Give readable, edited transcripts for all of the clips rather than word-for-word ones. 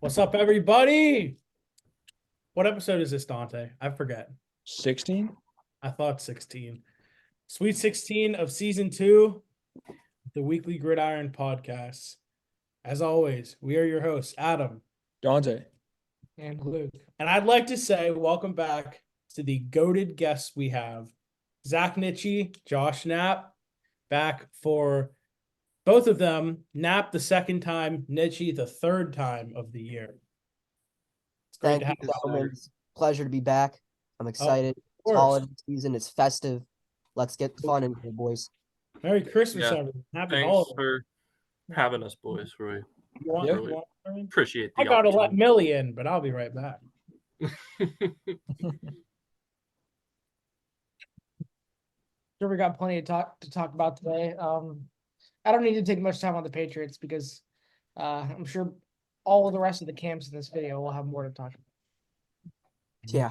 What's up, everybody? What episode is this, Dante? I forget. 16? I thought 16. Sweet 16 of season 2, the weekly Gridiron podcast. As always, we are your hosts, Adam Dante. And Luke. And I'd like to say welcome back to the goated guests we have. Zach Nitchie, Josh Knapp, back for both of them. Knapp the second time, Nitchie the third time of the year. It's great Thank to have you, you. gentlemen. It's a pleasure to be back. I'm excited. It's course. holiday season. It's festive. Let's get fun in here, boys. Merry Christmas, Yeah. everyone. Happy Thanks holidays. for having us, boys. Really You want, Yep. you want to come in? appreciate the I gotta let opportunity. Millie in, but I'll be right back. Sure, we got plenty to talk about today. I don't need to take much time on the Patriots because I'm sure all of the rest of the camps in this video will have more to talk about. Yeah.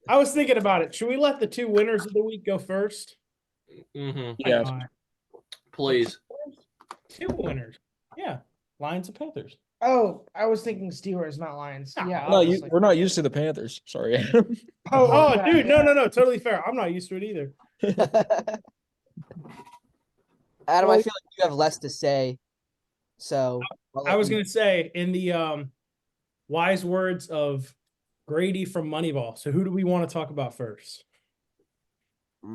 I was thinking about it. Should we let the two winners of the week go first? hmm Yes. Why not? Please. Two winners. Yeah. Lions and Panthers. Oh, I was thinking Steelers, not Lions. No, Yeah, No, obviously. we're not used to the Panthers. Sorry. Oh, yeah, dude, yeah. no. Totally fair. I'm not used to it either. Adam, Well, I feel like you have less to say. So I was gonna say in the wise words of Grady from Moneyball. So who do we want to talk about first?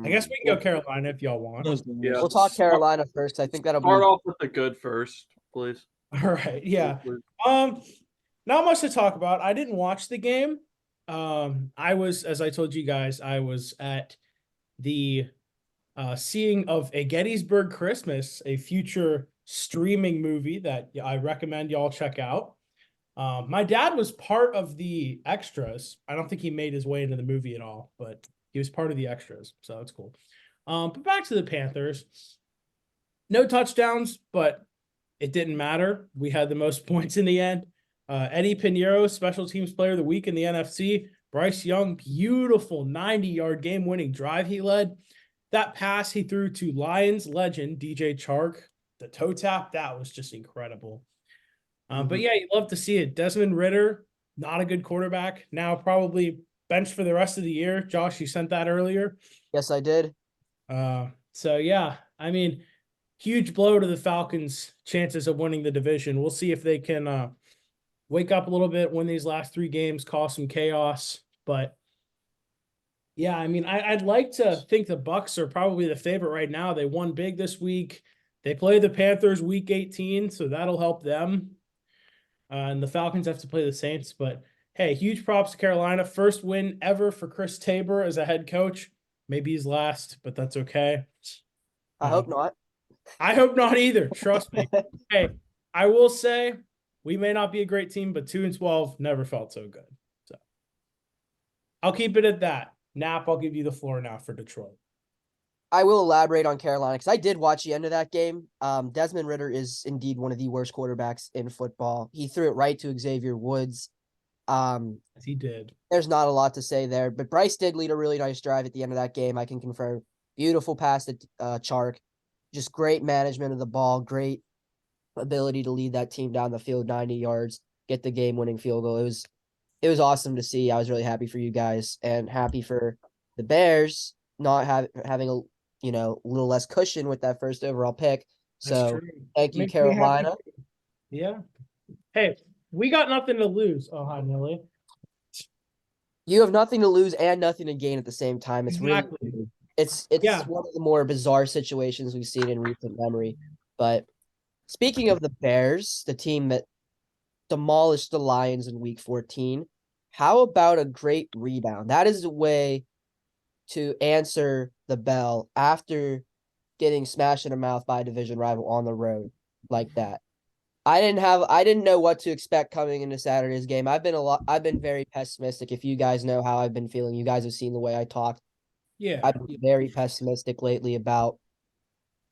I guess we can go Carolina if y'all want. Yeah. We'll talk Carolina first. I think that'll be Start off with the good first, please. All right. Yeah. Please. Not much to talk about. I didn't watch the game. I was, as I told you guys, I was at the seeing of A Gettysburg Christmas, a future streaming movie that I recommend y'all check out. My dad was part of the extras. I don't think he made his way into the movie at all, but he was part of the extras, so that's cool. But back to the Panthers. No touchdowns, but it didn't matter. We had the most points in the end. Eddie Pinheiro, special teams player of the week in the NFC. Bryce Young, beautiful 90-yard game-winning drive he led. That pass he threw to Lions legend DJ Chark, the toe tap, that was just incredible. But yeah, you love to see it. Desmond Ridder, not a good quarterback. Now probably benched for the rest of the year. Josh, you sent that earlier. Yes, I did. So yeah, I mean, huge blow to the Falcons' chances of winning the division. We'll see if they can wake up a little bit, win these last 3 games, cause some chaos. But yeah, I mean, I'd like to think the Bucs are probably the favorite right now. They won big this week. They play the Panthers week 18, so that'll help them. And the Falcons have to play the Saints. But hey, huge props to Carolina. First win ever for Chris Tabor as a head coach. Maybe he's last, but that's okay. I hope not. I hope not either. Trust me. Hey, I will say we may not be a great team, but 2-12 never felt so good. So I'll keep it at that. Knapp, I'll give you the floor now for Detroit. I will elaborate on Carolina because I did watch the end of that game. Desmond Ridder is indeed one of the worst quarterbacks in football. He threw it right to Xavier Woods. As he did. There's not a lot to say there, but Bryce did lead a really nice drive at the end of that game. I can confirm. Beautiful pass to Chark. Just great management of the ball. Great ability to lead that team down the field 90 yards, get the game-winning field goal. It was awesome to see. I was really happy for you guys and happy for the Bears not having a little less cushion with that first overall pick. That's So true. thank you, Makes me happy. Carolina. Yeah. Hey, we got nothing to lose. Oh, hi, Millie. You have nothing to lose and nothing to gain at the same time. It's Exactly. really it's Yeah. one of the more bizarre situations we've seen in recent memory. But speaking of the Bears, the team that demolished the Lions in week 14, how about a great rebound? That is a way to answer the bell after getting smashed in the mouth by a division rival on the road like that. I didn't know what to expect coming into Saturday's game. I've been very pessimistic. If you guys know how I've been feeling, you guys have seen the way I talked. Yeah. I've been very pessimistic lately about,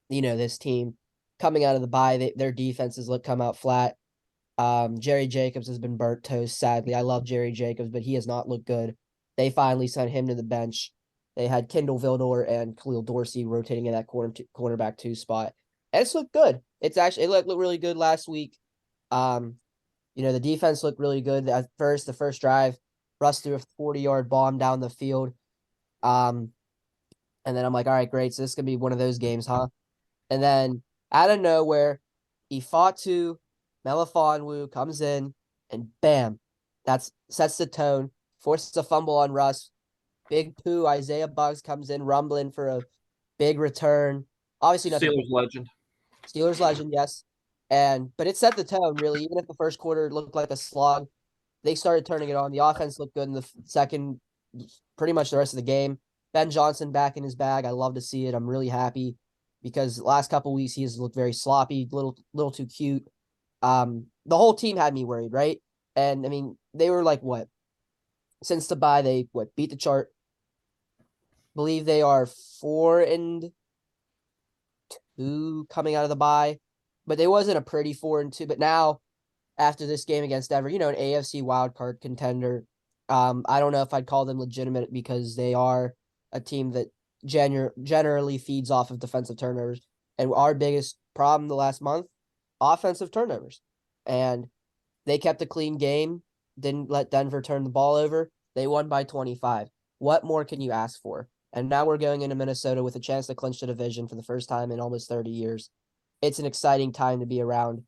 this team coming out of the bye. Their defenses come out flat. Jerry Jacobs has been burnt toast, sadly. I love Jerry Jacobs, but he has not looked good. They finally sent him to the bench. They had Kendall Vildor and Khalil Dorsey rotating in that cornerback 2 spot. And it's looked good. It looked really good last week. The defense looked really good at first. The first drive, Russ threw a 40-yard bomb down the field. And then I'm like, all right, great. So this is gonna be one of those games, huh? And then out of nowhere, Ifatu Melifonwu comes in and bam, that's sets the tone, forces a fumble on Russ. Big poo, Isaiah Buggs comes in rumbling for a big return. Obviously nothing. Steelers legend. Steelers legend, yes. But it set the tone, really. Even if the first quarter looked like a slog, they started turning it on. The offense looked good in the second, pretty much the rest of the game. Ben Johnson back in his bag. I love to see it. I'm really happy because the last couple weeks he has looked very sloppy, little too cute. The whole team had me worried, right? And I mean, they were like what? Since the bye, they beat the chart. Believe they are 4-2 coming out of the bye, but they wasn't a pretty 4-2. But now, after this game against Denver, an AFC wildcard contender. I don't know if I'd call them legitimate because they are a team that generally feeds off of defensive turnovers. And our biggest problem the last month, offensive turnovers. And they kept a clean game, didn't let Denver turn the ball over. They won by 25. What more can you ask for? And now we're going into Minnesota with a chance to clinch the division for the first time in almost 30 years. It's an exciting time to be around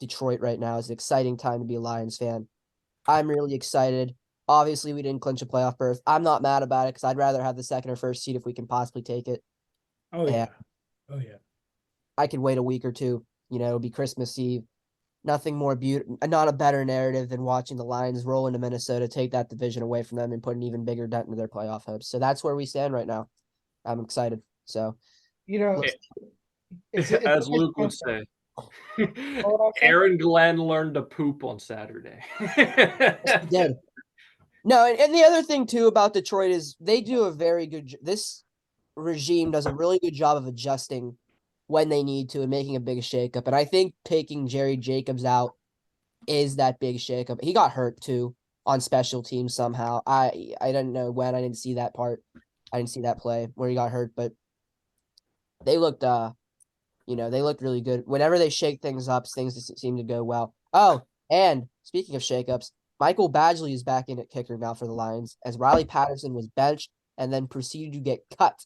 Detroit right now. It's an exciting time to be a Lions fan. I'm really excited. Obviously, we didn't clinch a playoff berth. I'm not mad about it because I'd rather have the second or first seed if we can possibly take it. Oh yeah. And Oh yeah. I could wait a week or two. It'll be Christmas Eve. Nothing more beautiful, not a better narrative than watching the Lions roll into Minnesota, take that division away from them, and put an even bigger dent into their playoff hopes. So that's where we stand right now. I'm excited. So It's As Luke would say, Aaron Glenn learned to poop on Saturday. he did. No, and the other thing too about Detroit is they do a very good. This regime does a really good job of adjusting when they need to and making a big shakeup. And I think taking Jerry Jacobs out is that big shakeup. He got hurt too on special teams somehow. I didn't know when. I didn't see that part. I didn't see that play where he got hurt, but they looked they looked really good. Whenever they shake things up, things seem to go well. Oh, and speaking of shakeups, Michael Badgley is back in at kicker now for the Lions as Riley Patterson was benched and then proceeded to get cut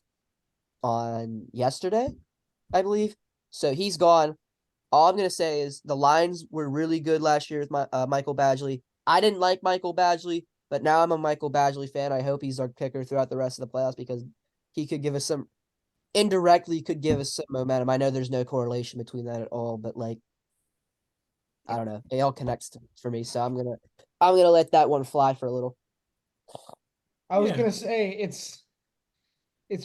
on yesterday, I believe. So he's gone. All I'm going to say is the Lions were really good last year with Michael Badgley. I didn't like Michael Badgley, but now I'm a Michael Badgley fan. I hope he's our kicker throughout the rest of the playoffs because he could give us some momentum. I know there's no correlation between that at all, but I don't know. It all connects for me. So I'm going to let that one fly for a little. I was Yeah. gonna say it's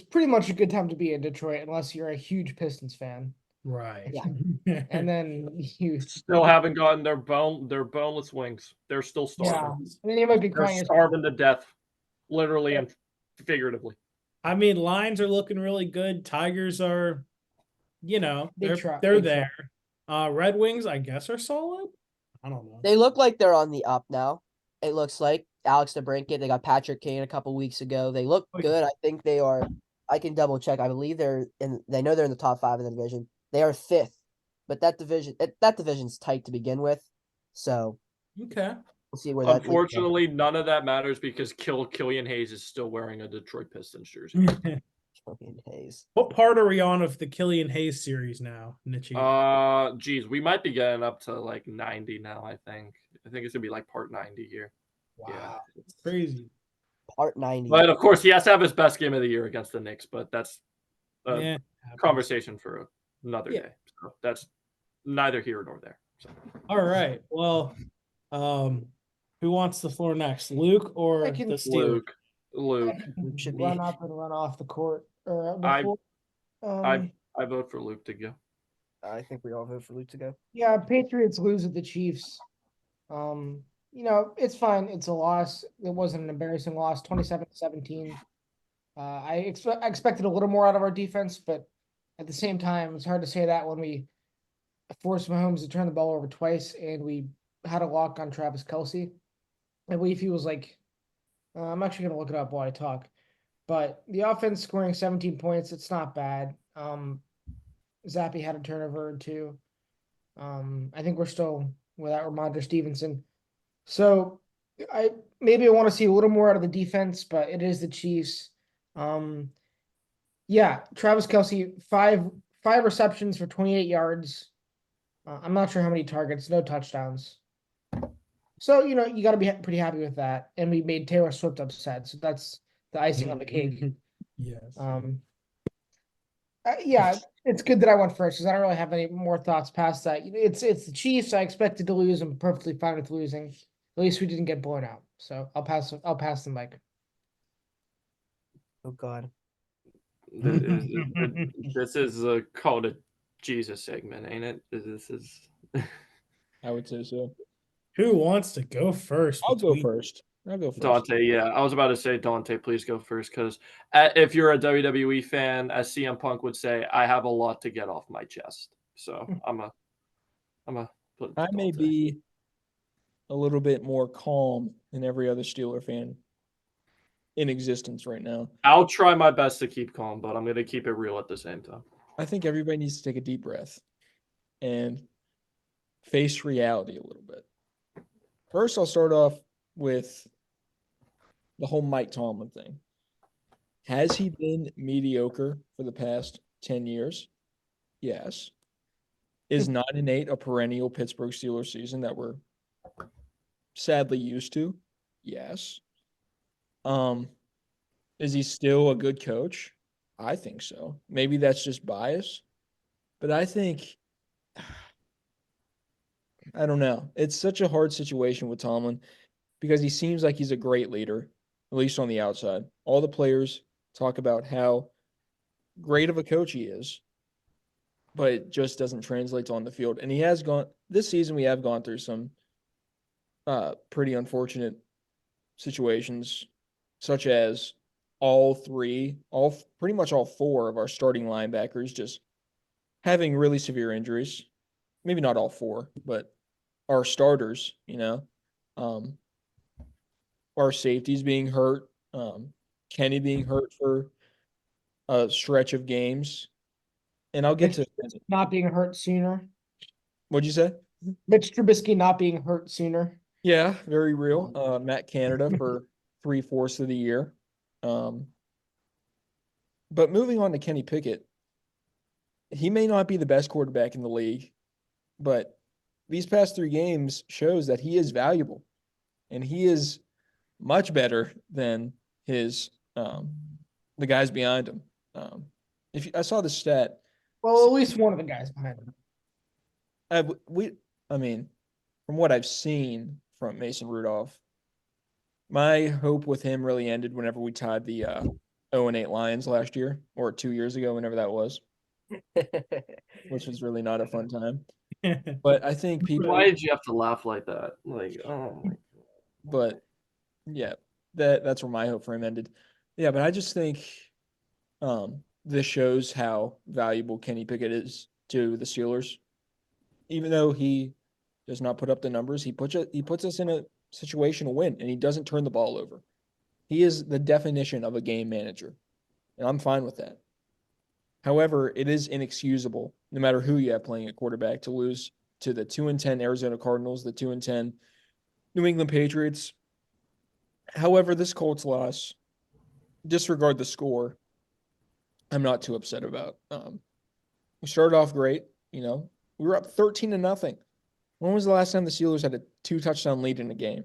pretty much a good time to be in Detroit unless you're a huge Pistons fan. Right. Yeah. And then you Still haven't gotten their boneless wings. They're still starving. and then you might be They're crying. starving to death, literally and figuratively. I mean, Lions are looking really good. Tigers are, Big they're truck, they're big truck. there. Red Wings, I guess, are solid. I don't know. They look like they're on the up now. It looks like Alex DeBrincat. They got Patrick Kane a couple weeks ago. They look Oh, yeah. good. I think they are. I can double check. I believe they know they're in the top 5 in the division. They are 5th, but that division's tight to begin with. So Okay. we'll see where that leads them. Unfortunately, none of that matters because Killian Hayes is still wearing a Detroit Pistons jersey. Killian Hayes. What part are we on of the Killian Hayes series now, Nichi? Geez, we might be getting up to like 90 now. I think it's gonna be like part 90 here. Wow, Yeah. it's crazy. Part 90. But of course, he has to have his best game of the year against the Knicks. But that's a Yeah. conversation for another Yeah. day. So that's neither here nor there. So. All right. Well, who wants the floor next, Luke or I can- the Steelers? Luke. Should Run be. up and run off the court or I- before. I vote for Luke to go. I think we all vote for Luke to go. Yeah, Patriots lose at the Chiefs. It's fine. It's a loss. It wasn't an embarrassing loss, 27-17. I expected a little more out of our defense, but at the same time, it's hard to say that when we forced Mahomes to turn the ball over twice and we had a lock on Travis Kelce. I believe he was like, I'm actually going to look it up while I talk. But the offense scoring 17 points, it's not bad. Zappy had a turnover or two. I think we're still without Ramondre Stevenson. So I want to see a little more out of the defense, but it is the Chiefs. Yeah, Travis Kelce, five receptions for 28 yards. I'm not sure how many targets, no touchdowns. So, you got to be pretty happy with that. And we made Taylor Swift upset. So that's the icing on the cake. Yes. Yeah, it's good that I went first because I don't really have any more thoughts past that. It's the Chiefs. I expected to lose. I'm perfectly fine with losing. At least we didn't get blown out. So I'll pass the mic. Oh God. This is called a Jesus segment, ain't it? This is. I would say so. Who wants to go first? I'll go between- first. Dante, yeah, I was about to say Dante, please go first because if you're a WWE fan, as CM Punk would say, I have a lot to get off my chest. So I'm a put I may Dante. be a little bit more calm than every other Steeler fan in existence right now. I'll try my best to keep calm, but I'm going to keep it real at the same time. I think everybody needs to take a deep breath and face reality a little bit. First, I'll start off with the whole Mike Tomlin thing. Has he been mediocre for the past 10 years? Yes. Is 9-8 a perennial Pittsburgh Steelers season that we're sadly used to? Yes. Is he still a good coach? I think so. Maybe that's just bias, but I think I don't know. It's such a hard situation with Tomlin because he seems like he's a great leader, at least on the outside. All the players talk about how great of a coach he is, but it just doesn't translate to on the field. And he has gone this season. We have gone through some pretty unfortunate situations, such as pretty much all four of our starting linebackers just having really severe injuries. Maybe not all four, but our starters, our safeties being hurt, Kenny being hurt for a stretch of games. And I'll get to Not being hurt sooner. what'd you say? Mitch Trubisky not being hurt sooner. Yeah, very real. Matt Canada for 3/4 of the year. But moving on to Kenny Pickett, he may not be the best quarterback in the league, but these past 3 games shows that he is valuable, and he is much better than his the guys behind him. I saw the stat, Well, at least one of the guys behind him. I mean, from what I've seen from Mason Rudolph, my hope with him really ended whenever we tied the 0-8 Lions last year, or 2 years ago, whenever that was, which was really not a fun time. But I think people. Why did you have to laugh like that? Like, oh my. But yeah, that's where my hope for him ended. Yeah, but I just think this shows how valuable Kenny Pickett is to the Steelers. Even though he does not put up the numbers, he puts us in a situation to win, and he doesn't turn the ball over. He is the definition of a game manager, and I'm fine with that. However, it is inexcusable, no matter who you have playing at quarterback, to lose to the 2-10 Arizona Cardinals, the 2-10 New England Patriots. However, this Colts loss, disregard the score, I'm not too upset about. We started off great, we were up 13-0. When was the last time the Steelers had a 2-touchdown lead in a game?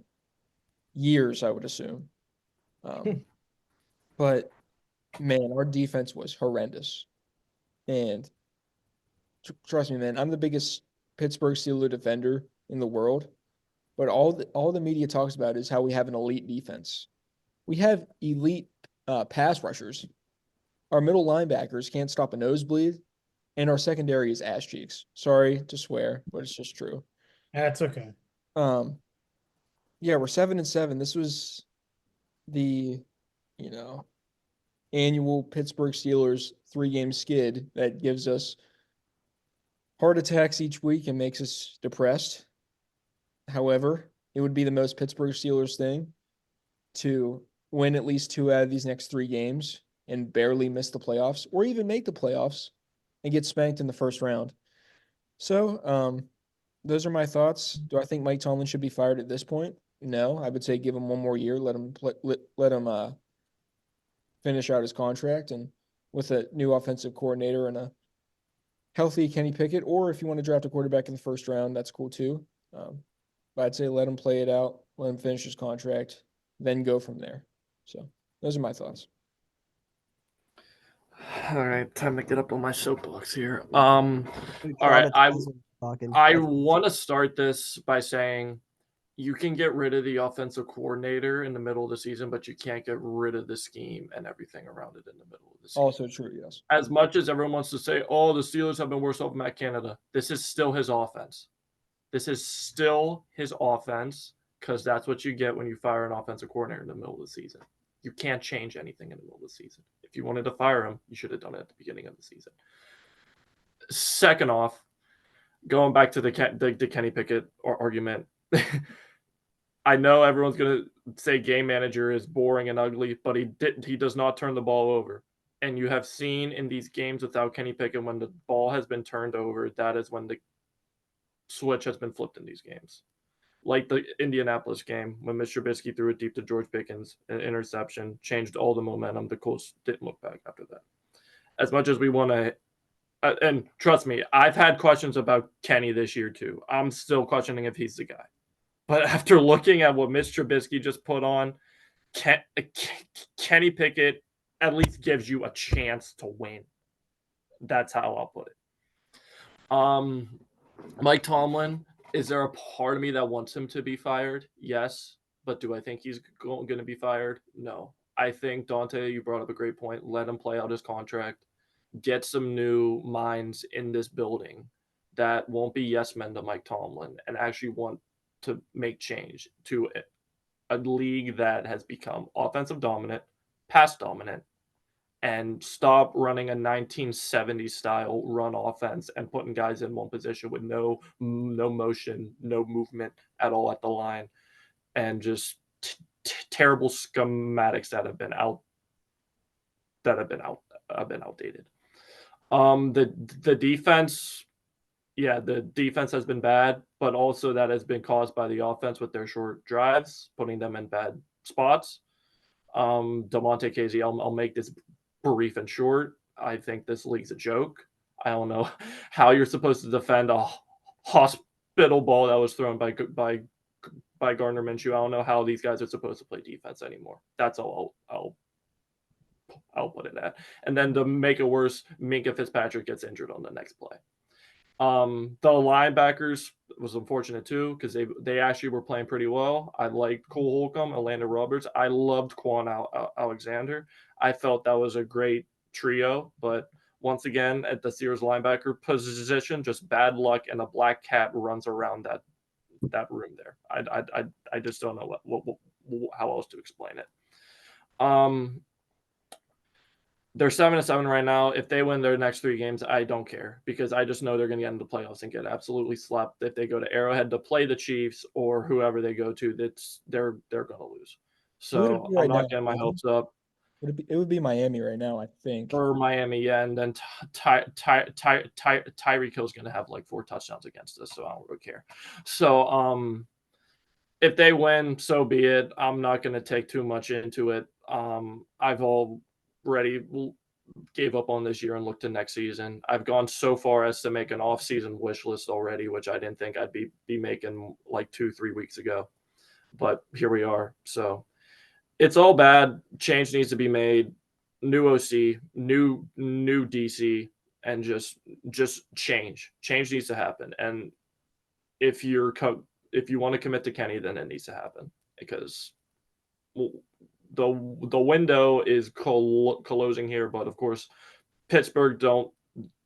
Years, I would assume. But man, our defense was horrendous. And trust me, man, I'm the biggest Pittsburgh Steelers defender in the world. But all the media talks about is how we have an elite defense. We have elite pass rushers. Our middle linebackers can't stop a nosebleed, and our secondary is ass cheeks. Sorry to swear, but it's just true. That's okay. Yeah, we're 7-7. This was the, annual Pittsburgh Steelers 3-game skid that gives us heart attacks each week and makes us depressed. However, it would be the most Pittsburgh Steelers thing to win at least 2 out of these next 3 games and barely miss the playoffs, or even make the playoffs and get spanked in the first round. So, those are my thoughts. Do I think Mike Tomlin should be fired at this point? No, I would say give him one more year. Let him finish out his contract, and with a new offensive coordinator and a healthy Kenny Pickett, or if you want to draft a quarterback in the first round, that's cool too. But I'd say let him play it out, let him finish his contract, then go from there. So those are my thoughts. All right, time to get up on my soapbox here. Pretty All right, traumatizing talking. I want to start this by saying you can get rid of the offensive coordinator in the middle of the season, but you can't get rid of the scheme and everything around it in the middle of the season. Also true, yes. As much as everyone wants to say, oh, the Steelers have been worse off Matt Canada, this is still his offense. This is still his offense because that's what you get when you fire an offensive coordinator in the middle of the season. You can't change anything in the middle of the season. If you wanted to fire him, you should have done it at the beginning of the season. Second off, going back to the Kenny Pickett argument, I know everyone's going to say game manager is boring and ugly, but he does not turn the ball over. And you have seen in these games without Kenny Pickett, when the ball has been turned over, that is when the switch has been flipped in these games. Like the Indianapolis game, when Mr. Trubisky threw it deep to George Pickens, an interception, changed all the momentum. The Colts didn't look back after that. As much as we want to, and trust me, I've had questions about Kenny this year too. I'm still questioning if he's the guy. But after looking at what Mr. Trubisky just put on, Kenny Pickett at least gives you a chance to win. That's how I'll put it. Mike Tomlin, is there a part of me that wants him to be fired? Yes. But do I think he's going to be fired? No. I think, Dante, you brought up a great point. Let him play out his contract. Get some new minds in this building that won't be yes men to Mike Tomlin and actually want to make change to a league that has become offensive dominant, pass dominant, and stop running a 1970s style run offense and putting guys in one position with no motion, no movement at all at the line, and just terrible schematics that have been outdated. The defense, yeah, the defense has been bad, but also that has been caused by the offense with their short drives, putting them in bad spots. DeMonte Casey, I'll make this brief and short. I think this league's a joke. I don't know how you're supposed to defend a hospital ball that was thrown by Gardner Minshew. I don't know how these guys are supposed to play defense anymore. That's all I'll put it at. And then to make it worse, Minka Fitzpatrick gets injured on the next play. The linebackers was unfortunate too because they actually were playing pretty well. I liked Cole Holcomb, Atlanta Roberts. I loved Quan Alexander. I felt that was a great trio, but once again at the Steelers linebacker position, just bad luck and a black cat runs around that room there. I just don't know how else to explain it. They're 7-7 right now. If they win their next 3 games, I don't care because I just know they're going to get into the playoffs and get absolutely slapped. If they go to Arrowhead to play the Chiefs or whoever they go to, they're going to lose. So I'm not getting my hopes up. It would be Miami right now, I think. Or Miami, yeah, and then Tyreek Hill's going to have like 4 touchdowns against us, so I don't really care. So if they win, so be it. I'm not going to take too much into it. I've already gave up on this year and looked to next season. I've gone so far as to make an off-season wish list already, which I didn't think I'd be making like 2-3 weeks ago. But here we are. So it's all bad. Change needs to be made. New OC, new DC, and just change. Change needs to happen. And if you want to commit to Kenny, then it needs to happen because the window is closing here. But of course, Pittsburgh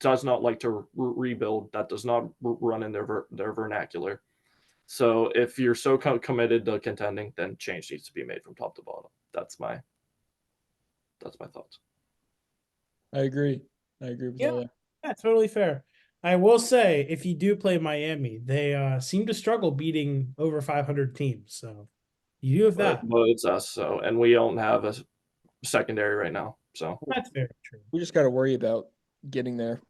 does not like to rebuild. That does not run in their vernacular. So if you're so committed to contending, then change needs to be made from top to bottom. That's my thoughts. I agree with all that. Yeah, totally fair. I will say, if you do play Miami, they seem to struggle beating over 500 teams. So you do have that. But it's us, so and we don't have a secondary right now. So That's very true. We just got to worry about getting there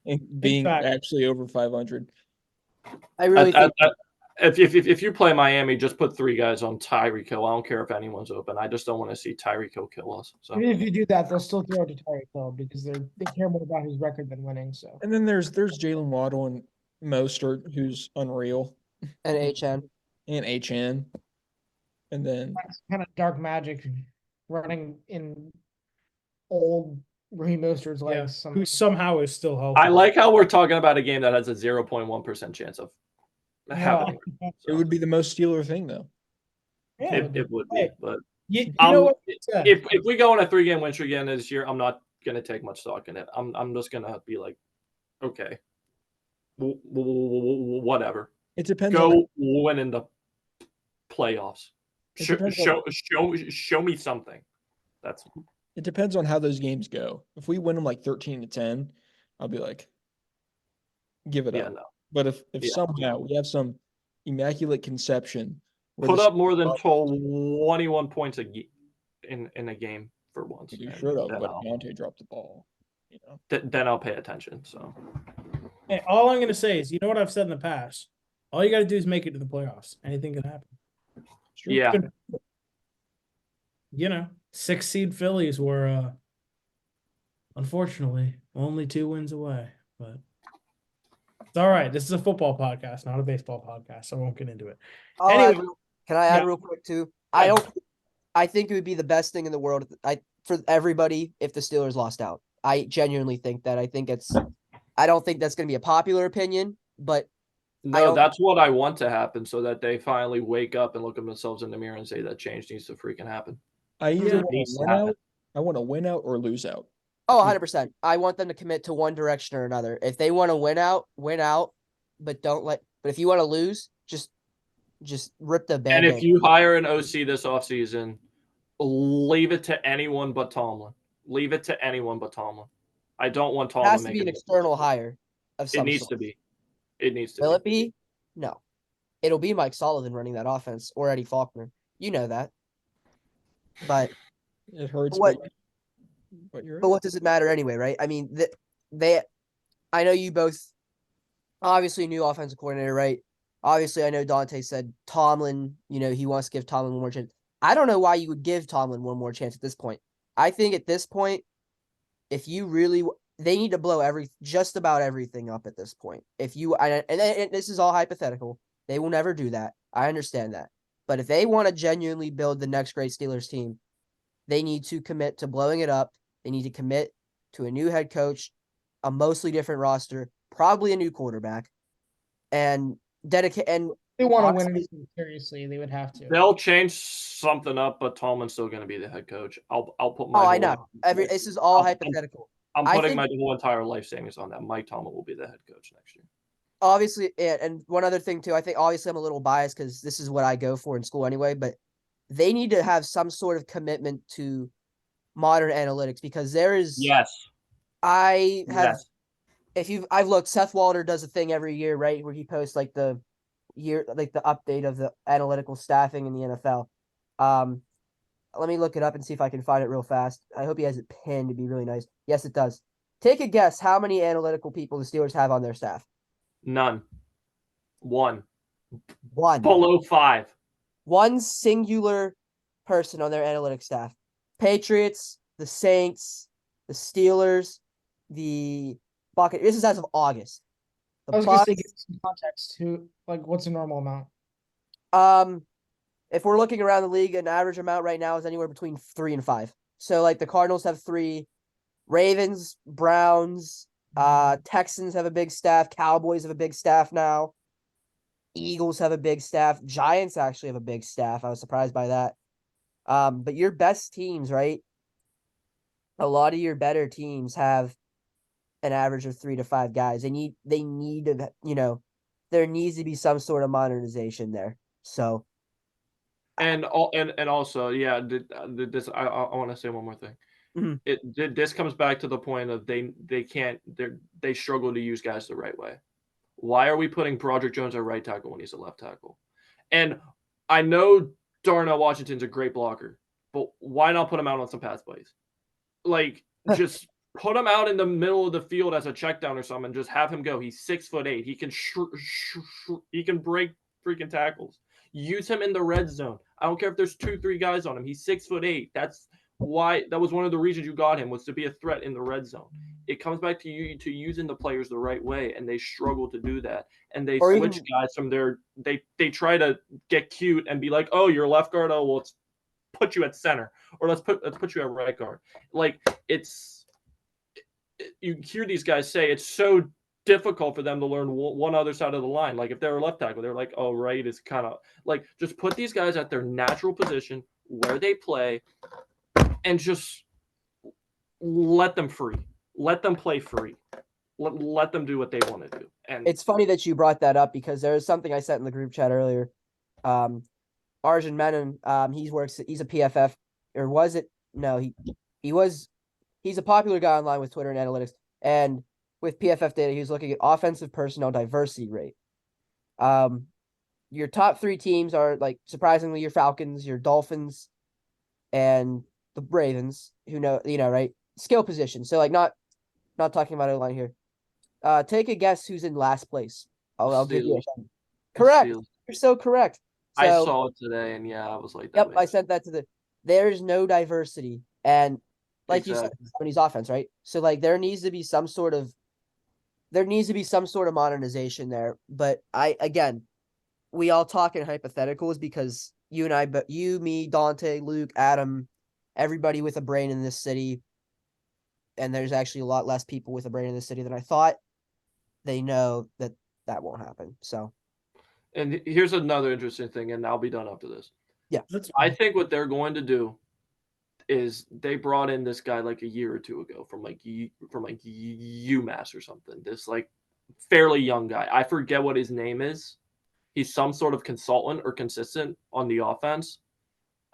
and being actually over 500. I really think If you play Miami, just put 3 guys on Tyreek Hill. I don't care if anyone's open. I just don't want to see Tyreek Hill kill us. So Even if you do that, they'll still throw it to Tyreek Hill because they care more about his record than winning. So And then there's Jalen Waddle and Mostert, who's unreal, and HN. and HN. And then that's kind of dark magic running in old Raheem Mostert's Yeah, legs. who somehow is still healthy. I like how we're talking about a game that has a 0.1% chance of happening. Yeah. it would be the most Steeler thing, though. Yeah. It would be, but You know what? if we go on a 3-game win streak again this year, I'm not gonna take much stock in it. I'm just gonna be like, okay, whatever. It depends on Go win in the playoffs. It Show, depends show me something. That's it depends on how those games go. If we win them like 13-10, I'll be like, give it yeah. up. No. But if Yeah. somehow we have some immaculate conception, where Put the up more than 21 points in a game for once. you and should have, then but I'll- Dante dropped the ball. You know, then I'll pay attention. So Hey, all I'm going to say is, you know what I've said in the past? All you got to do is make it to the playoffs. Anything can happen. It's true. yeah, You know, 6 seed Phillies were, unfortunately, only 2 wins away. But it's all right. This is a football podcast, not a baseball podcast. So I won't get into it. I'll Anyway, add can I add yeah. real quick too? Yeah. I think it would be the best thing in the world for everybody if the Steelers lost out. I genuinely think that. I don't think that's going to be a popular opinion, but no, don't- that's what I want to happen, so that they finally wake up and look at themselves in the mirror and say that change needs to freaking happen. I either Yeah. want Needs to to win happen. out. I want to win out or lose out. oh, 100%. I want them to commit to one direction or another. If they want to win out, but but if you want to lose, just rip the And band-aid. if you hire an OC this offseason, leave it to anyone but Tomlin. Leave it to anyone but Tomlin. I don't want It Tomlin has to be making an external hire of It some needs sort. to be. It needs to Will be. it be? No. It'll be Mike Sullivan running that offense or Eddie Faulkner. You know that. But It hurts, What- but you're but right. what does it matter anyway, right? I mean, I know you both obviously new offensive coordinator, right? Obviously, I know Dante said Tomlin, he wants to give Tomlin one more chance. I don't know why you would give Tomlin one more chance at this point. I think at this point, if you really, they need to blow just about everything up at this point. And this is all hypothetical. They will never do that. I understand that. But if they want to genuinely build the next great Steelers team, they need to commit to blowing it up. They need to commit to a new head coach, a mostly different roster, probably a new quarterback, and dedicate. And they want to honestly- win anything seriously, they would have to. They'll change something up, but Tolman's still going to be the head coach. I'll put my. I whole- know. This is all I'm- hypothetical. I'm I putting think- my whole entire life savings on that. Mike Tomlin will be the head coach next year. Obviously, and one other thing too, I think obviously I'm a little biased because this is what I go for in school anyway, but they need to have some sort of commitment to modern analytics because there is. Yes. I have. Yes. I've looked. Seth Walder does a thing every year, right, where he posts like the update of the analytical staffing in the NFL. Let me look it up and see if I can find it real fast. I hope he has it pinned to be really nice. Yes, it does. Take a guess how many analytical people the Steelers have on their staff. None. One. One. Below 5. One singular person on their analytics staff. Patriots, the Saints, the Steelers, the Bucket. This is as of August. The I was going to say, Bucs- give some context to what's a normal amount. If we're looking around the league, an average amount right now is anywhere between 3 and 5. So like the Cardinals have 3, Ravens, Browns, Texans have a big staff, Cowboys have a big staff now, Eagles have a big staff, Giants actually have a big staff. I was surprised by that. But your best teams, right? A lot of your better teams have an average of 3 to 5 guys. They need to, there needs to be some sort of modernization there. So And also, yeah, this I want to say one more thing. Mhm. This comes back to the point of they struggle to use guys the right way. Why are we putting Broderick Jones at right tackle when he's a left tackle? And I know Darnell Washington's a great blocker, but why not put him out on some pass plays? Like just put him out in the middle of the field as a check down or something. Just have him go. He's 6'8". He can he can break freaking tackles. Use him in the red zone. I don't care if there's 2-3 guys on him. He's 6'8". That was one of the reasons you got him, was to be a threat in the red zone. It comes back to you to using the players the right way, and they struggle to do that. And they switch guys from their they try to get cute and be like, oh, you're a left guard. Oh, well, let's put you at center, or let's put you at right guard. Like, you hear these guys say it's so difficult for them to learn one other side of the line. Like, if they're a left tackle, they're like, oh, right is kind of like, just put these guys at their natural position where they play and just let them free. Let them play free. Let them do what they want to do. And it's funny that you brought that up, because there was something I sent in the group chat earlier. Arjun Menon, he's a PFF, or was it? No, he's a popular guy online with Twitter and analytics. And with PFF data, he was looking at offensive personnel diversity rate. Your top 3 teams are, like, surprisingly, your Falcons, your Dolphins, and the Ravens, right? Skill position. So, like, not talking about O-line here. Take a guess who's in last place. I'll give you a correct. Steelers. You're so correct. So, I saw it today, and yeah, I was like, yep, I sent that to there's no diversity. And like you said, Japanese offense, right? So, like, there needs to be some sort of modernization there. But we all talk in hypotheticals, because you, me, Dante, Luke, Adam, everybody with a brain in this city, and there's actually a lot less people with a brain in this city than I thought, they know that won't happen. So, and here's another interesting thing, and I'll be done after this. Yeah. I think what they're going to do is they brought in this guy like a year or two ago from UMass or something. This, like, fairly young guy. I forget what his name is. He's some sort of consultant or consistent on the offense.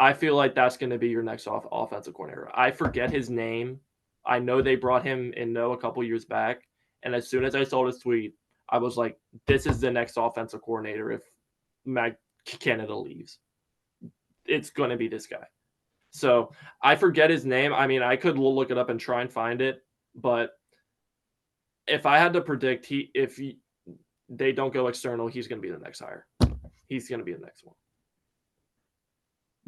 I feel like that's going to be your next offensive coordinator. I forget his name. I know they brought him in a couple years back, and as soon as I saw this tweet, I was like, this is the next offensive coordinator if Matt Canada leaves. It's going to be this guy. So I forget his name. I mean, I could look it up and try and find it, but if I had to predict, if they don't go external, he's going to be the next hire. He's going to be the next one.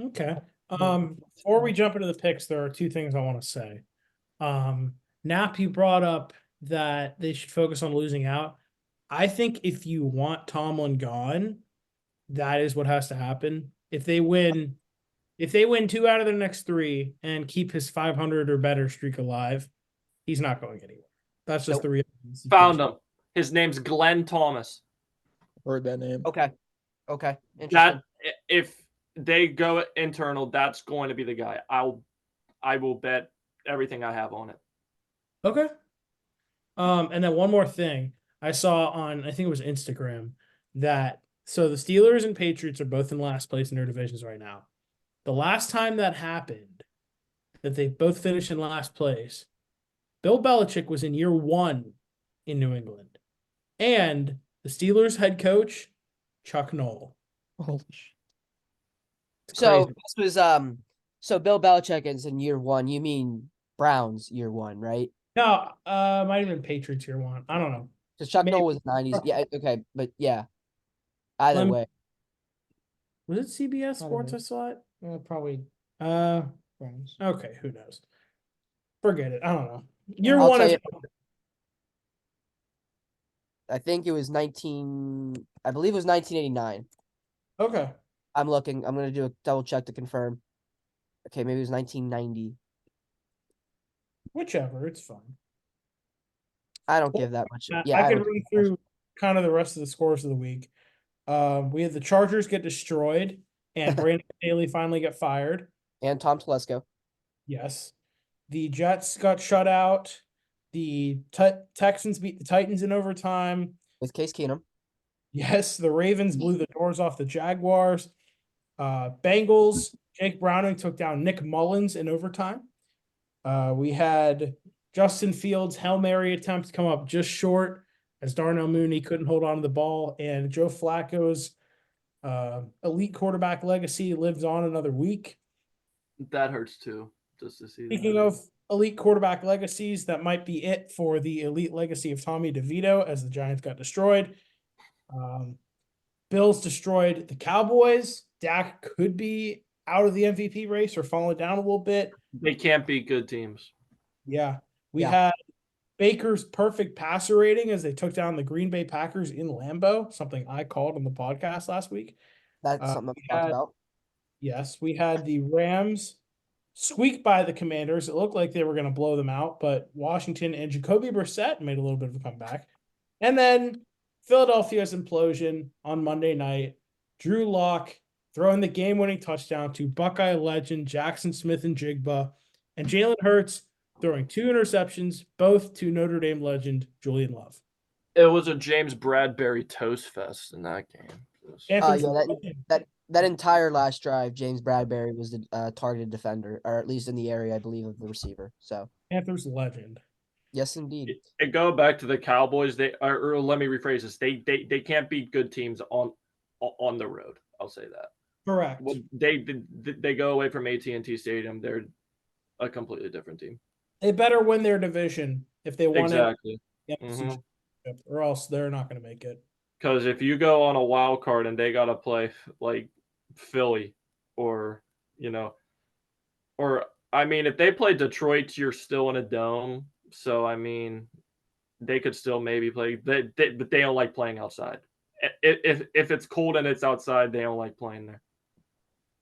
Okay. Before we jump into the picks, there are 2 things I want to say. Nap, you brought up that they should focus on losing out. I think if you want Tomlin gone, that is what has to happen. If they win 2 out of their next 3 and keep his 500 or better streak alive, he's not going anywhere. That's just the reality. Found him. His name's Glenn Thomas. Heard that name. Okay. Interesting. That, if they go internal, that's going to be the guy. I will bet everything I have on it. Okay. And then one more thing. I saw on, I think it was Instagram, that so the Steelers and Patriots are both in last place in their divisions right now. The last time that happened, that they both finished in last place, Bill Belichick was in year 1 in New England. And the Steelers head coach, Chuck Noll. Holy shit. So this was so Bill Belichick is in year 1. You mean Browns year 1, right? No, might have been Patriots year 1. I don't know. Because Chuck Maybe. Noll was 90s. Yeah, okay, but yeah. Either way. Was it CBS Sports? I saw it. Probably Browns. Okay, who knows? Forget it. I don't know. Year I'll 1 tell is you, I think it was I believe it was 1989. okay. I'm looking. I'm going to do a double check to confirm. Okay, maybe it was 1990. Whichever, it's fine. I don't give that much. I Yeah, can run through kind of the rest of the scores of the week. We had the Chargers get destroyed, and Brandon Staley finally get fired. And Tom Telesco. Yes. The Jets got shut out. The Texans beat the Titans in overtime. With Case Keenum. Yes, the Ravens blew the doors off the Jaguars. Bengals, Jake Browning took down Nick Mullins in overtime. We had Justin Fields' Hail Mary attempt come up just short as Darnell Mooney couldn't hold on to the ball, and Joe Flacco's elite quarterback legacy lives on another week. That hurts too, just to see. Speaking of elite quarterback legacies, that might be it for the elite legacy of Tommy DeVito as the Giants got destroyed. Bills destroyed the Cowboys. Dak could be out of the MVP race or falling down a little bit. They can't beat good teams. Yeah. We Yeah. had Baker's perfect passer rating as they took down the Green Bay Packers in Lambeau, something I called on the podcast last week. That's something that we we talked had- about. Yes, we had the Rams squeak by the Commanders. It looked like they were going to blow them out, but Washington and Jacoby Brissett made a little bit of a comeback. And then Philadelphia's implosion on Monday night. Drew Lock throwing the game-winning touchdown to Buckeye legend Jackson Smith and Jigba, and Jalen Hurts throwing 2 interceptions, both to Notre Dame legend Julian Love. It was a James Bradbury toast fest in that game. Anthony, That entire last drive, James Bradbury was the targeted defender, or at least in the area, I believe, of the receiver. So, Panthers legend. yes, indeed. And go back to the Cowboys. Or let me rephrase this. They can't beat good teams on the road. I'll say that. Correct. Well, they go away from AT&T Stadium. They're a completely different team. They better win their division if they want Exactly. it, Mhm. or else they're not going to make it. Because if you go on a wild card and they got to play like Philly or, or I mean, if they play Detroit, you're still in a dome. So, I mean, they could still maybe play, but they don't like playing outside. If it's cold and it's outside, they don't like playing there.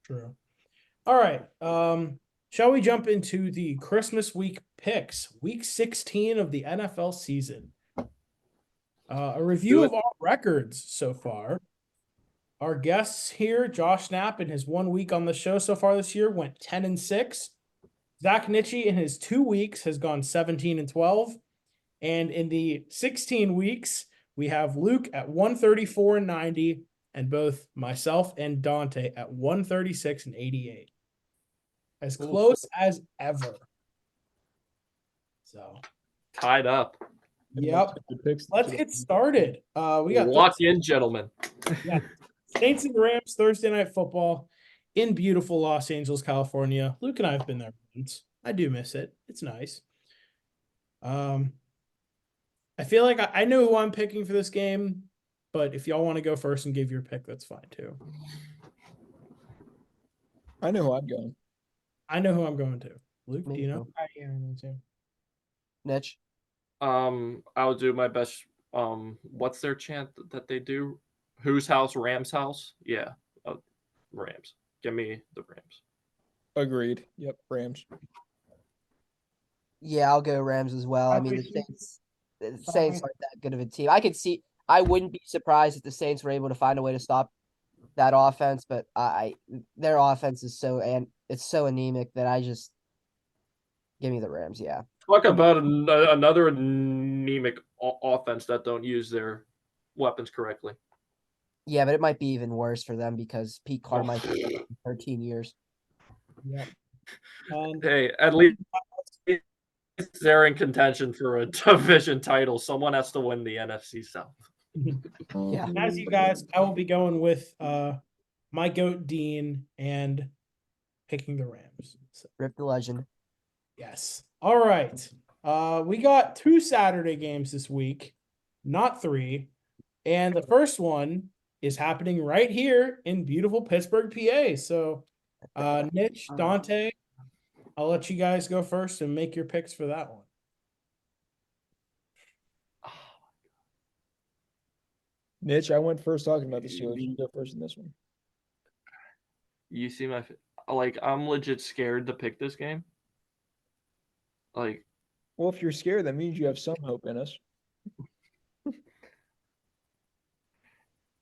True. All right. Shall we jump into the Christmas week picks? Week 16 of the NFL season. A review of our records so far. Our guests here, Josh Knapp, in his 1 week on the show so far this year, went 10-6. Zach Nitchie in his 2 weeks has gone 17-12. And in the 16 weeks, we have Luke at 134-90, and both myself and Dante at 136-88. As close as ever. So, Tied up. yep. Let's get started. We got Lock in, gentlemen. Saints and Rams Thursday night football in beautiful Los Angeles, California. Luke and I have been there once. I do miss it. It's nice. I feel like I know who I'm picking for this game, but if y'all want to go first and give your pick, that's fine too. I know who I'm going. I know who I'm going to. Luke, Me do you know? too. I hear you too. Niche. I'll do my best. What's their chant that they do? Whose house? Rams' house? Yeah. Rams. Give me the Rams. Agreed. Yep, Rams. Yeah, I'll go Rams as well. I mean, the Saints aren't that good of a team. I wouldn't be surprised if the Saints were able to find a way to stop that offense, but their offense is it's so anemic that I just give me the Rams. Yeah. Talk about another anemic offense that don't use their weapons correctly. Yeah, but it might be even worse for them because Pete Carmichael for 13 years. Yeah. And Hey, at least they're in contention for a division title. Someone has to win the NFC South. Yeah. as you guys, I will be going with my goat Dean and picking the Rams. So, Rip the legend. yes. All right. We got 2 Saturday games this week, not 3. And the first one is happening right here in beautiful Pittsburgh, PA. So, Niche, Dante, I'll let you guys go first and make your picks for that one. Niche, I went first talking about the Steelers. You go first in this one. You see my I'm legit scared to pick this game. Well, if you're scared, that means you have some hope in us.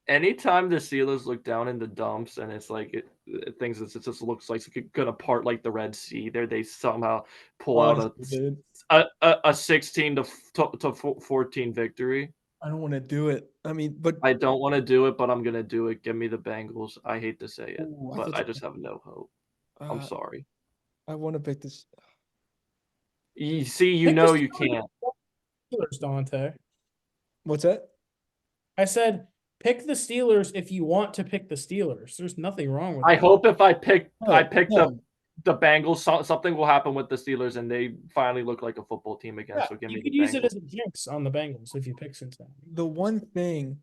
Anytime the Steelers look down in the dumps and it's like it just looks like it's gonna part like the Red Sea. They somehow pull out a 16 to 14 victory. I don't want to do it. I mean, but I don't want to do it, but I'm gonna do it. Give me the Bengals. I hate to say it, Ooh, but I just have no hope. I'm sorry. I want to pick this. You see, you know you can't. Steelers, Dante. What's that? I said pick the Steelers if you want to pick the Steelers. There's nothing wrong with I that. hope if I pick No, the the Bengals. Something will happen with the Steelers, and they finally look like a football team again. Yeah, So give you me could the use it Bengals. as a jinx on the Bengals if you pick Cincinnati. The one thing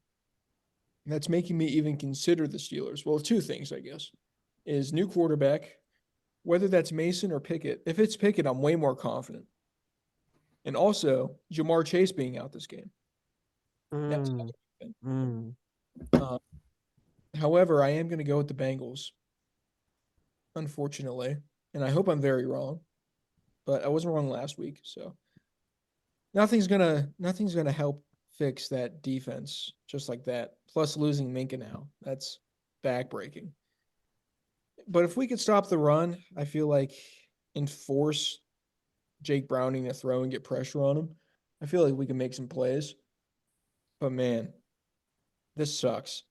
that's making me even consider the Steelers, well, two things, I guess, is new quarterback, whether that's Mason or Pickett. If it's Pickett, I'm way more confident. And also, Jamar Chase being out this game. That's Mm, another thing. mm. However, I am going to go with the Bengals, unfortunately. And I hope I'm very wrong. But I wasn't wrong last week, so nothing's gonna help fix that defense just like that. Plus losing Minka now. That's backbreaking. But if we could stop the run, I feel like enforce Jake Browning to throw and get pressure on him, I feel like we can make some plays. But man, this sucks.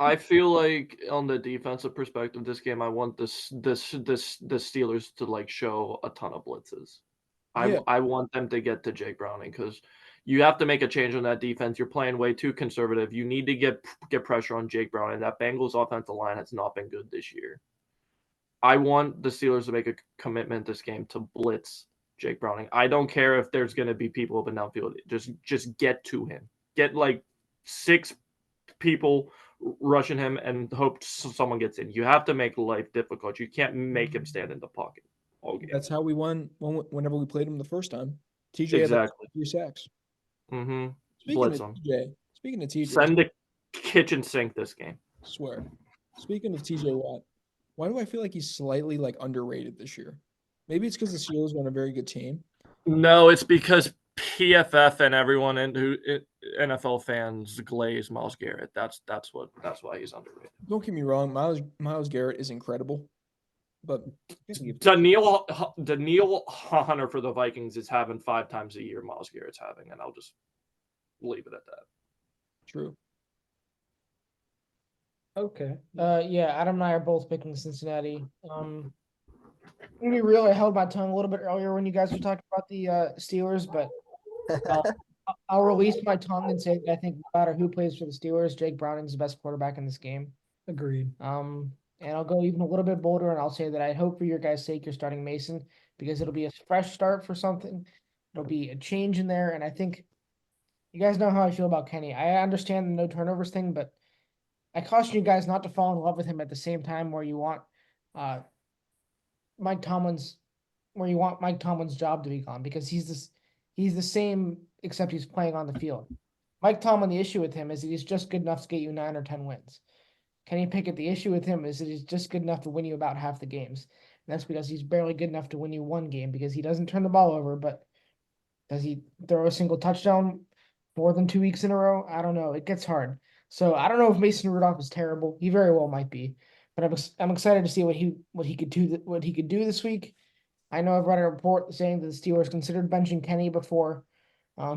I feel like on the defensive perspective, this game, I want the Steelers to like show a ton of blitzes. Yeah. I want them to get to Jake Browning because you have to make a change on that defense. You're playing way too conservative. You need to get pressure on Jake Browning. That Bengals offensive line has not been good this year. I want the Steelers to make a commitment this game to blitz Jake Browning. I don't care if there's going to be people up and downfield. Just get to him. Get like 6 people rushing him and hope someone gets in. You have to make life difficult. You can't make him stand in the pocket all game. That's how we won whenever we played him the first time. TJ had Exactly. like 3 sacks. Mm-hmm. Speaking Blitz of him. TJ, Send the kitchen sink this game. swear. Speaking of TJ Watt, why do I feel like he's slightly like underrated this year? Maybe it's because the Steelers won a very good team. No, it's because PFF and everyone NFL fans glaze Myles Garrett. That's why he's underrated. Don't get me wrong, Myles Garrett is incredible, but Daniil Hunter for the Vikings is having 5 times a year Myles Garrett's having, and I'll just leave it at that. true. Okay. Yeah, Adam and I are both picking Cincinnati. I'm gonna be real, I held my tongue a little bit earlier when you guys were talking about the Steelers, but I'll release my tongue and say that I think no matter who plays for the Steelers, Jake Browning's the best quarterback in this game. Agreed. And I'll go even a little bit bolder and I'll say that I hope for your guys' sake you're starting Mason because it'll be a fresh start for something. It'll be a change in there, and I think you guys know how I feel about Kenny. I understand the no turnovers thing, but I caution you guys not to fall in love with him at the same time where you want Mike Tomlin's job to be gone because he's the same except he's playing on the field. Mike Tomlin, the issue with him is that he's just good enough to get you 9 or 10 wins. Kenny Pickett, the issue with him is that he's just good enough to win you about half the games. And that's because he's barely good enough to win you 1 game because he doesn't turn the ball over, but does he throw a single touchdown more than 2 weeks in a row? I don't know. It gets hard. So I don't know if Mason Rudolph is terrible. He very well might be, but I'm excited to see what he could do this week. I know I've read a report saying that the Steelers considered benching Kenny before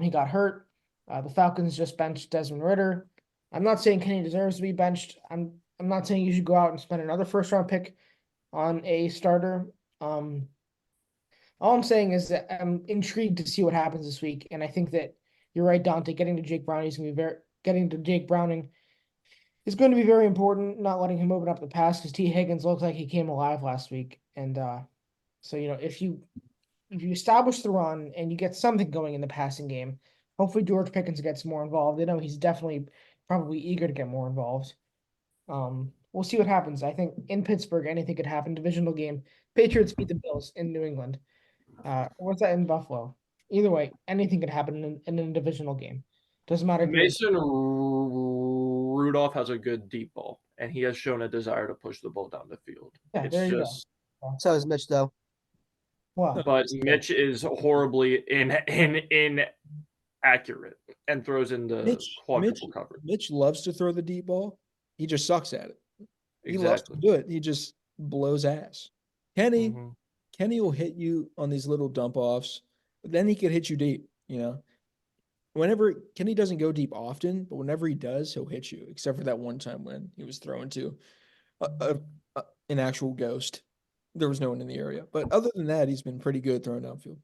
he got hurt. The Falcons just benched Desmond Ridder. I'm not saying Kenny deserves to be benched. I'm not saying you should go out and spend another first round pick on a starter. All I'm saying is that I'm intrigued to see what happens this week, and I think that you're right, Dante. Getting to Jake Browning is going to be very important. Not letting him open up the pass because T. Higgins looks like he came alive last week, and so if you establish the run and you get something going in the passing game, hopefully George Pickens gets more involved. I know he's definitely probably eager to get more involved. We'll see what happens. I think in Pittsburgh anything could happen. Divisional game. Patriots beat the Bills in New England. What's that in Buffalo? Either way, anything could happen in a divisional game. Doesn't matter. Mason Rudolph has a good deep ball, and he has shown a desire to push the ball down the field. Yeah, It's there you just, So is Mitch though. Well, but Mitch is horribly inaccurate and throws into quadruple coverage. Mitch loves to throw the deep ball. He just sucks at it. He loves to Exactly. do it. He just blows ass. Kenny will hit you on these little dump offs, but then he could hit you deep, Whenever Kenny doesn't go deep often, but whenever he does, he'll hit you, except for that one time when he was throwing to an actual ghost. There was no one in the area. But other than that, he's been pretty good throwing downfield.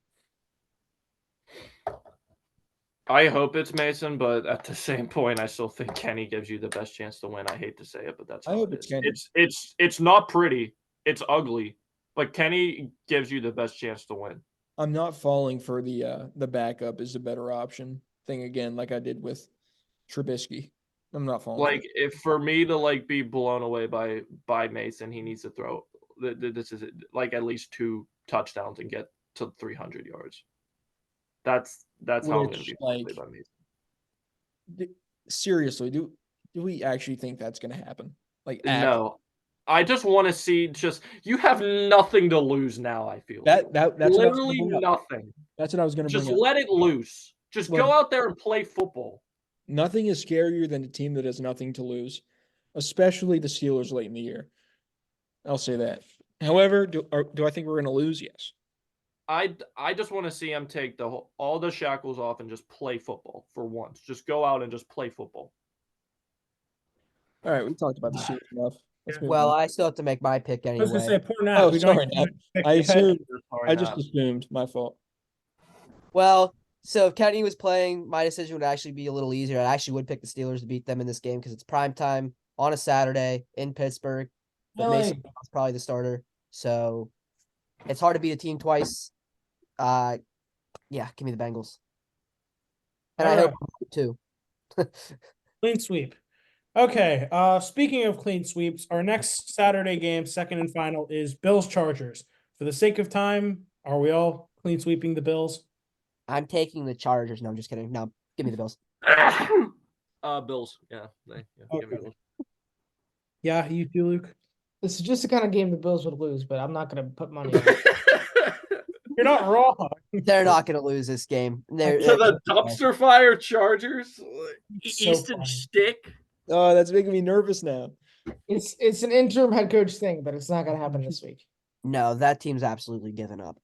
I hope it's Mason, but at the same point, I still think Kenny gives you the best chance to win. I hate to say it, but that's I how hope it it's is. Kenny. It's not pretty. It's ugly, but Kenny gives you the best chance to win. I'm not falling for the backup is a better option thing again, like I did with Trubisky. I'm not falling for Like, if for me to like be blown away by Mason, he needs to throw this is like at least 2 touchdowns and get to 300 yards. That's how I'm going to Which, be blown away like, by Mason. seriously, do we actually think that's going to happen? Like, No, I just want to see. Just you have nothing to lose now. I feel that's what I was gonna literally bring up. nothing. That's what I was going to Just bring up. let it loose. Just Like, go out there and play football. nothing is scarier than a team that has nothing to lose, especially the Steelers late in the year. I'll say that. However, do I think we're going to lose? Yes. I just want to see him take all the shackles off and just play football for once. Just go out and just play football. All right, we talked about the Steelers enough. Let's move Well, on. I still have to make my pick I was gonna anyway. say poor Nat. Oh, We don't sorry, even Nat. pick I yet. assumed. Sorry, I just Nat. assumed. My fault. Well, so if Kenny was playing, my decision would actually be a little easier. I actually would pick the Steelers to beat them in this game because it's prime time on a Saturday in Pittsburgh. But Mason Really? Brown's probably the starter, so it's hard to beat a team twice. Yeah, give me the Bengals, and I All hope right. too. Clean sweep. Okay. Speaking of clean sweeps, our next Saturday game, second and final, is Bills Chargers. For the sake of time, are we all clean sweeping the Bills? I'm taking the Chargers. No, I'm just kidding. No, give me the Bills. Bills. Yeah. Give me Okay. Bills. Yeah, you too, Luke. This is just the kind of game the Bills would lose, but I'm not going to put money on it. You're not wrong. They're not going to lose this game. They're To the dumpster fire Chargers. So Easton funny. Stick. Oh, that's making me nervous now. It's an interim head coach thing, but it's not going to happen this week. No, that team's absolutely given up.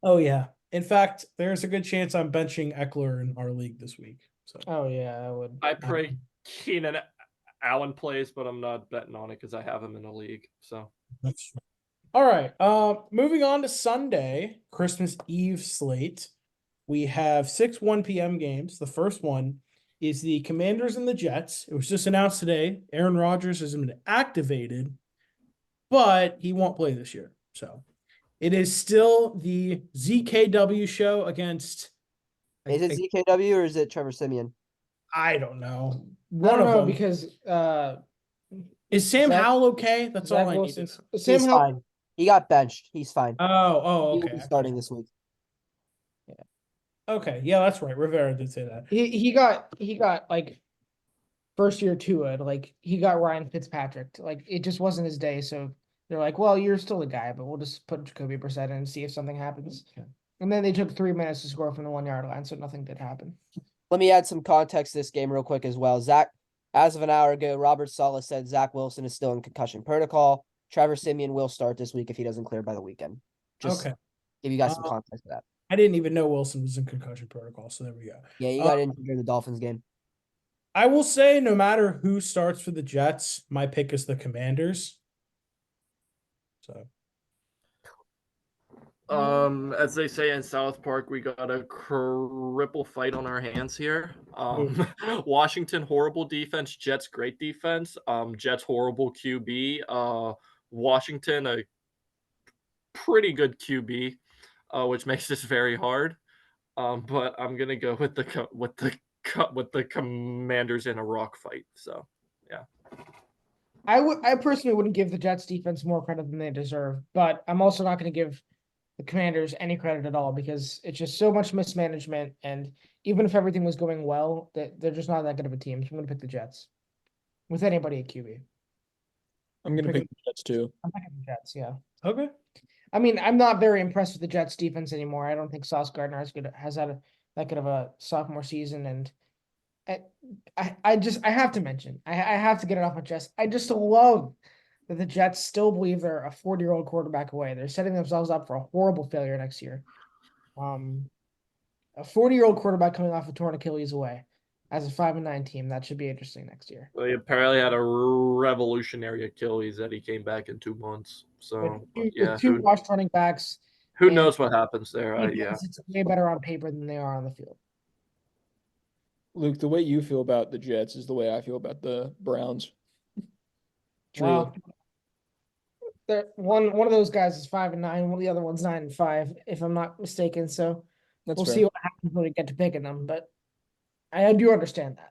Oh yeah. In fact, there's a good chance I'm benching Eckler in our league this week. So Oh yeah, I would. I pray Keenan Allen plays, but I'm not betting on it because I have him in a league. So that's all right. Moving on to Sunday, Christmas Eve slate. We have 6 1 p.m. games. The first one is the Commanders and the Jets. It was just announced today. Aaron Rodgers has been activated, but he won't play this year. So it is still the ZKW show against. Is it ZKW or is it Trevor Simeon? I don't know. I One don't of know them. because Is Sam Zach- Howell okay? That's Zach all I need to Wilson's know. Sam He's Howell. fine. He got benched. He's fine. Oh, He will okay. be starting this week. Okay, yeah, that's right. Rivera did say that. He got like first year Tua, like he got Ryan Fitzpatrick. Like it just wasn't his day, so they're like, well, you're still the guy, but we'll just put Jacoby Brissett in and see if something happens. Okay. And then they took 3 minutes to score from the 1 yard line, so nothing did happen. Let me add some context to this game real quick as well. Zach, as of an hour ago, Robert Saleh said Zach Wilson is still in concussion protocol. Trevor Simeon will start this week if he doesn't clear by the weekend. Just Okay. give you guys some context to that. I didn't even know Wilson was in concussion protocol, so there we go. Yeah, he got injured during the Dolphins game. I will say, no matter who starts for the Jets, my pick is the Commanders. So as they say in South Park, we got a cripple fight on our hands here. Washington horrible defense, Jets great defense. Jets horrible QB. Washington a pretty good QB, which makes this very hard. But I'm gonna go with the Commanders in a rock fight. So yeah. I personally wouldn't give the Jets defense more credit than they deserve, but I'm also not going to give the Commanders any credit at all because it's just so much mismanagement. And even if everything was going well, they're just not that good of a team. So I'm going to pick the Jets with anybody at QB. I'm going to pick the Jets too. I'm picking the Jets, yeah. okay. I mean, I'm not very impressed with the Jets defense anymore. I don't think Sauce Gardner has had that good of a sophomore season, and I have to mention, I have to get it off my chest. I just love that the Jets still believe they're a 40-year-old quarterback away. They're setting themselves up for a horrible failure next year. A 40-year-old quarterback coming off a torn Achilles away as a 5-9 team. That should be interesting next year. Well, he apparently had a revolutionary Achilles that he came back in 2 months. So With two washed running backs. Who knows what happens there? Yeah. It's way better on paper than they are on the field. Luke, the way you feel about the Jets is the way I feel about the Browns. Wow. one of those guys is 5-9, one of the other one's 9-5, if I'm not mistaken. So That's we'll fair. see what happens when we get to picking them. But I do understand that.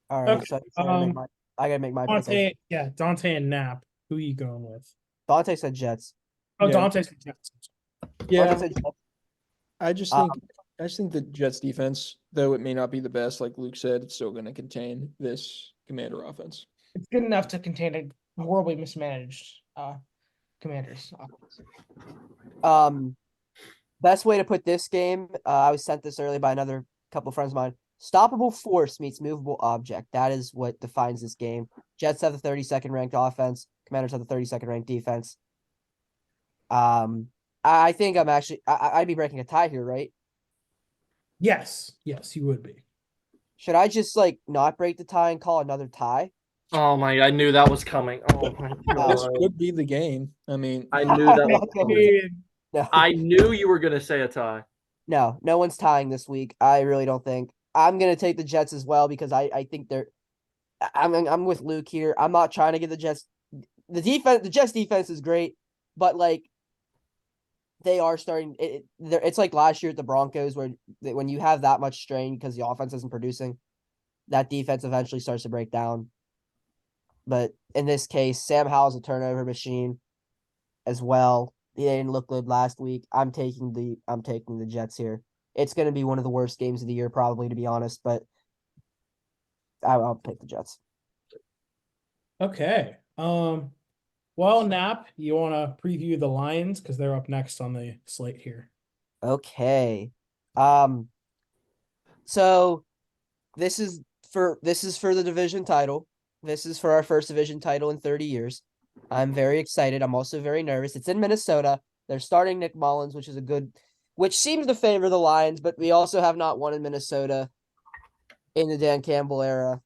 All right, Okay, so I gotta make my pick. Dante and Nap. Who are you going with? Dante said Jets. Oh, Yeah. Dante's the Jets. Yeah, Dante said Jets. I just think the Jets defense, though it may not be the best, like Luke said, it's still going to contain this Commander offense. It's good enough to contain a horribly mismanaged Commanders offense. Best way to put this game, I was sent this early by another couple friends of mine. Stoppable force meets movable object. That is what defines this game. Jets have the 32nd ranked offense. Commanders have the 32nd ranked defense. I think I'm actually I'd be breaking a tie here, right? Yes, you would be. Should I just like not break the tie and call another tie? Oh my! I knew that was coming. Oh my This god! could be the game. I mean, I knew that was Okay. coming. No, I knew you were gonna say a tie. no one's tying this week. I really don't think. I'm gonna take the Jets as well because I think they're. I'm with Luke here. I'm not trying to get the Jets. The Jets defense is great, but like they are starting. It's like last year at the Broncos where when you have that much strain because the offense isn't producing, that defense eventually starts to break down. But in this case, Sam Howell's a turnover machine as well. He didn't look good last week. I'm taking the Jets here. It's going to be one of the worst games of the year, probably, to be honest. But I'll take the Jets. Okay. Well, Nap, you want to preview the Lions because they're up next on the slate here. Okay. So this is for the division title. This is for our first division title in 30 years. I'm very excited. I'm also very nervous. It's in Minnesota. They're starting Nick Mullins, which seems to favor the Lions, but we also have not won in Minnesota in the Dan Campbell era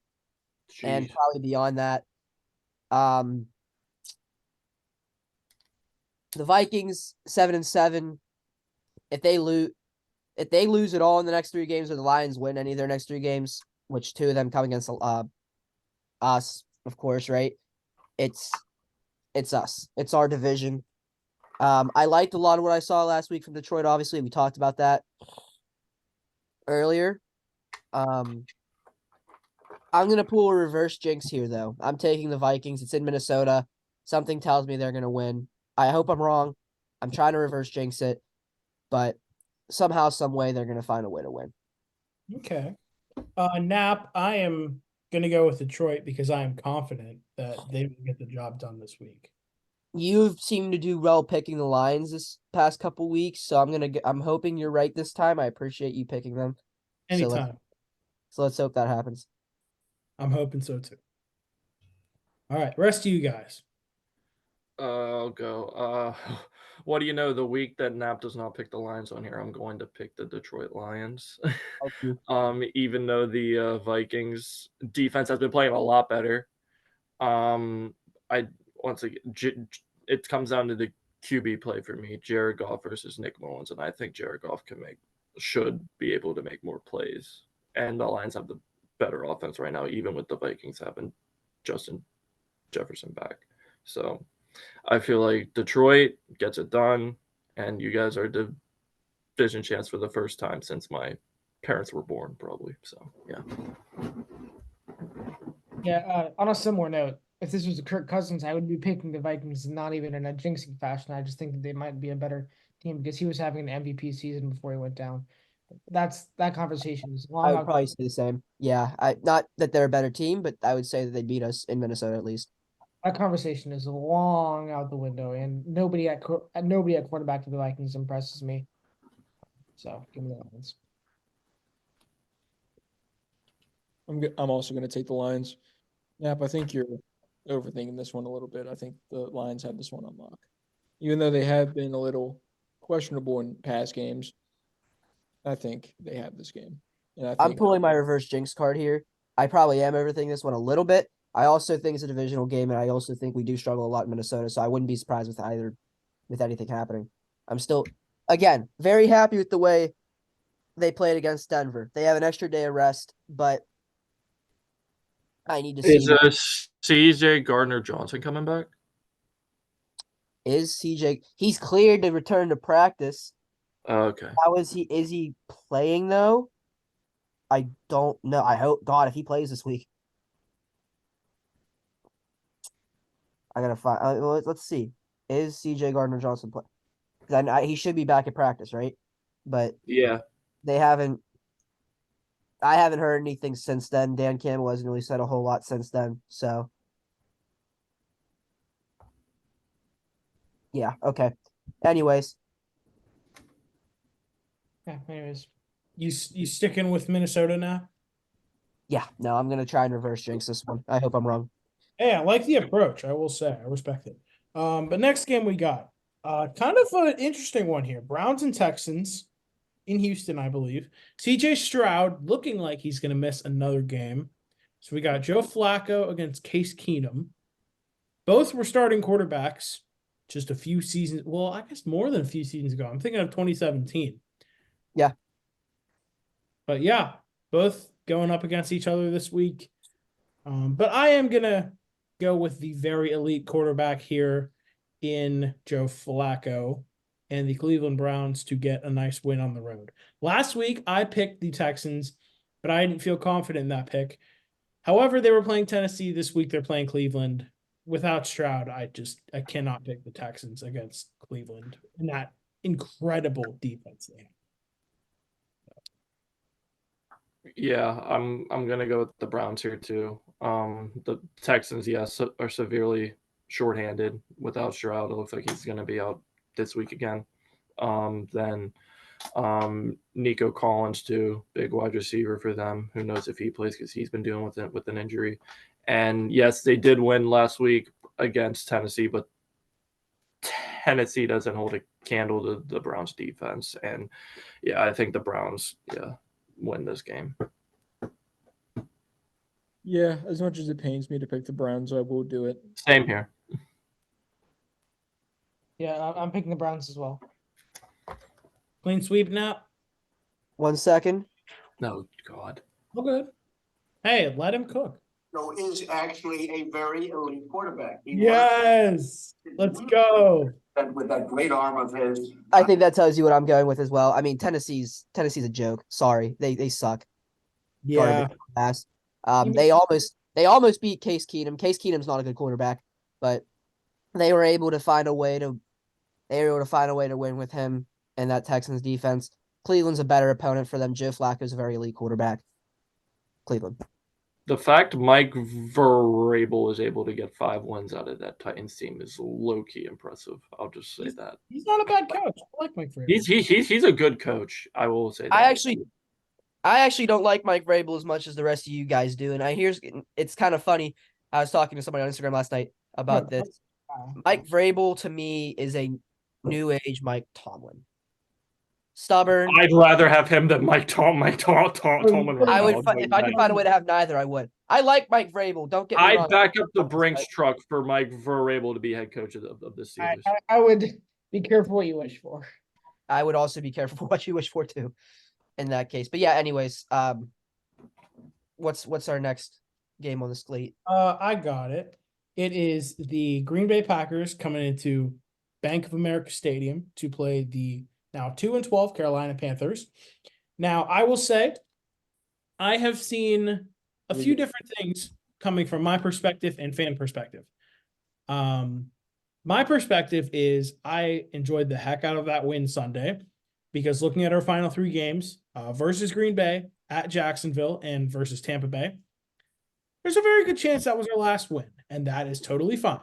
and Jeez. probably beyond that. The Vikings 7-7. If they lose at all in the next 3 games, or the Lions win any of their next 3 games, which 2 of them come against us, of course, right? It's us. It's our division. I liked a lot of what I saw last week from Detroit. Obviously, we talked about that earlier. I'm gonna pull a reverse jinx here, though. I'm taking the Vikings. It's in Minnesota. Something tells me they're gonna win. I hope I'm wrong. I'm trying to reverse jinx it, but somehow, some way, they're gonna find a way to win. Okay. Nap, I am going to go with Detroit because I am confident that they will get the job done this week. You've seemed to do well picking the Lions this past couple weeks, so I'm hoping you're right this time. I appreciate you picking them. Anytime. So let's hope that happens. I'm hoping so too. All right, rest of you guys. I'll go. What do you know? The week that Nap does not pick the Lions on here, I'm going to pick the Detroit Lions. Even though the Vikings defense has been playing a lot better. I once again, it comes down to the QB play for me, Jared Goff versus Nick Mullins, and I think Jared Goff should be able to make more plays. And the Lions have the better offense right now, even with the Vikings having Justin Jefferson back. So I feel like Detroit gets it done, and you guys are division chance for the first time since my parents were born, probably. So yeah. Yeah. On a similar note, if this was a Kirk Cousins, I would be picking the Vikings, not even in a jinxing fashion. I just think that they might be a better team because he was having an MVP season before he went down. That conversation is long. I would probably say the same. Yeah, not that they're a better team, but I would say that they beat us in Minnesota at least. That conversation is long out the window, and nobody at quarterback for the Vikings impresses me. So give me the Lions. I'm also going to take the Lions. Yep, I think you're overthinking this one a little bit. I think the Lions have this one on lock. Even though they have been a little questionable in past games, I think they have this game. And I'm pulling my reverse jinx card here. I probably am overthinking this one a little bit. I also think it's a divisional game, and I also think we do struggle a lot in Minnesota, so I wouldn't be surprised with anything happening. I'm still, again, very happy with the way they played against Denver. They have an extra day of rest, but I need to see. Is CJ Gardner-Johnson coming back? Is CJ? He's cleared to return to practice. Okay. How is he? Is he playing though? I don't know. I hope God if he plays this week. I gotta find. Let's see. Is CJ Gardner Johnson play? Because he should be back at practice, right? But Yeah. they haven't. I haven't heard anything since then. Dan Campbell hasn't really said a whole lot since then. So yeah, okay. Anyways, Yeah, anyways. You sticking with Minnesota now? yeah, no, I'm gonna try and reverse jinx this one. I hope I'm wrong. Hey, I like the approach. I will say, I respect it. But next game we got, kind of an interesting one here. Browns and Texans in Houston, I believe. CJ Stroud looking like he's going to miss another game. So we got Joe Flacco against Case Keenum. Both were starting quarterbacks just a few seasons. Well, I guess more than a few seasons ago. I'm thinking of 2017. Yeah. But yeah, both going up against each other this week. But I am going to go with the very elite quarterback here in Joe Flacco and the Cleveland Browns to get a nice win on the road. Last week, I picked the Texans, but I didn't feel confident in that pick. However, they were playing Tennessee. This week, they're playing Cleveland. Without Stroud, I cannot pick the Texans against Cleveland and that incredible defense they have. Yeah, I'm gonna go with the Browns here too. The Texans, yes, are severely shorthanded without Stroud. It looks like he's gonna be out this week again. Then Nico Collins too, big wide receiver for them. Who knows if he plays because he's been dealing with it with an injury. And yes, they did win last week against Tennessee, but Tennessee doesn't hold a candle to the Browns defense. And yeah, I think the Browns, win this game. Yeah, as much as it pains me to pick the Browns, I will do it. Same here. Yeah, I'm picking the Browns as well. Clean sweep now. 1 second. No, God. Oh, good. Hey, let him cook. Is actually a very elite quarterback. Yes. Let's go. With that great arm of his. I think that tells you what I'm going with as well. I mean, Tennessee's a joke. Sorry, they suck. Yeah. Pass. They almost beat Case Keenum. Case Keenum's not a good quarterback, but they were able to find a way to win with him and that Texans defense. Cleveland's a better opponent for them. Joe Flacco's a very elite quarterback. Cleveland. The fact Mike Vrabel is able to get 5 wins out of that Titans team is low-key impressive. I'll just say that. He's not a bad coach. I like Mike Vrabel. He's a good coach. I will say that. I actually don't like Mike Vrabel as much as the rest of you guys do. And it's kind of funny. I was talking to somebody on Instagram last night about this. Mike Vrabel to me is a new age Mike Tomlin. Stubborn. I'd rather have him than Mike Tomlin. If I could find a way to have neither, I would. I like Mike Vrabel. Don't get me wrong. I'd back up the Brinks truck for Mike Vrabel to be head coach of this series. I would be careful what you wish for. I would also be careful what you wish for too, in that case. But yeah, anyways, what's our next game on the slate? I got it. It is the Green Bay Packers coming into Bank of America Stadium to play the now 2-12 Carolina Panthers. Now, I will say, I have seen a few different things coming from my perspective and fan perspective. My perspective is I enjoyed the heck out of that win Sunday because looking at our final 3 games versus Green Bay, at Jacksonville, and versus Tampa Bay, there's a very good chance that was our last win, and that is totally fine.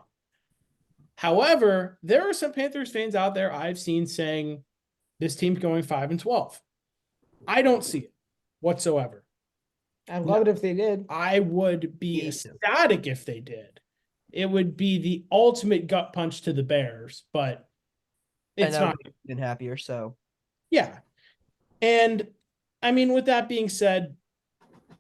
However, there are some Panthers fans out there I've seen saying this team's going 5-12. I don't see it whatsoever. I'd love it if they did. I would be ecstatic if they did. It would be the ultimate gut punch to the Bears, but it's not. Been happier, so yeah. And I mean, with that being said,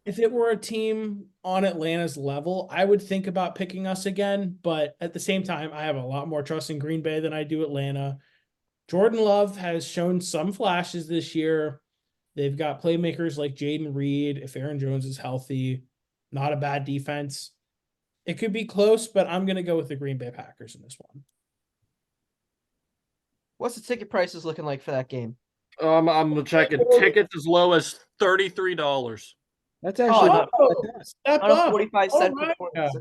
if it were a team on Atlanta's level, I would think about picking us again. But at the same time, I have a lot more trust in Green Bay than I do Atlanta. Jordan Love has shown some flashes this year. They've got playmakers like Jaden Reed, if Aaron Jones is healthy. Not a bad defense. It could be close, but I'm going to go with the Green Bay Packers in this one. What's the ticket prices looking like for that game? I'm checking tickets as low as $33. That's actually not Oh, bad. step On a up. 45-cent All right, performance.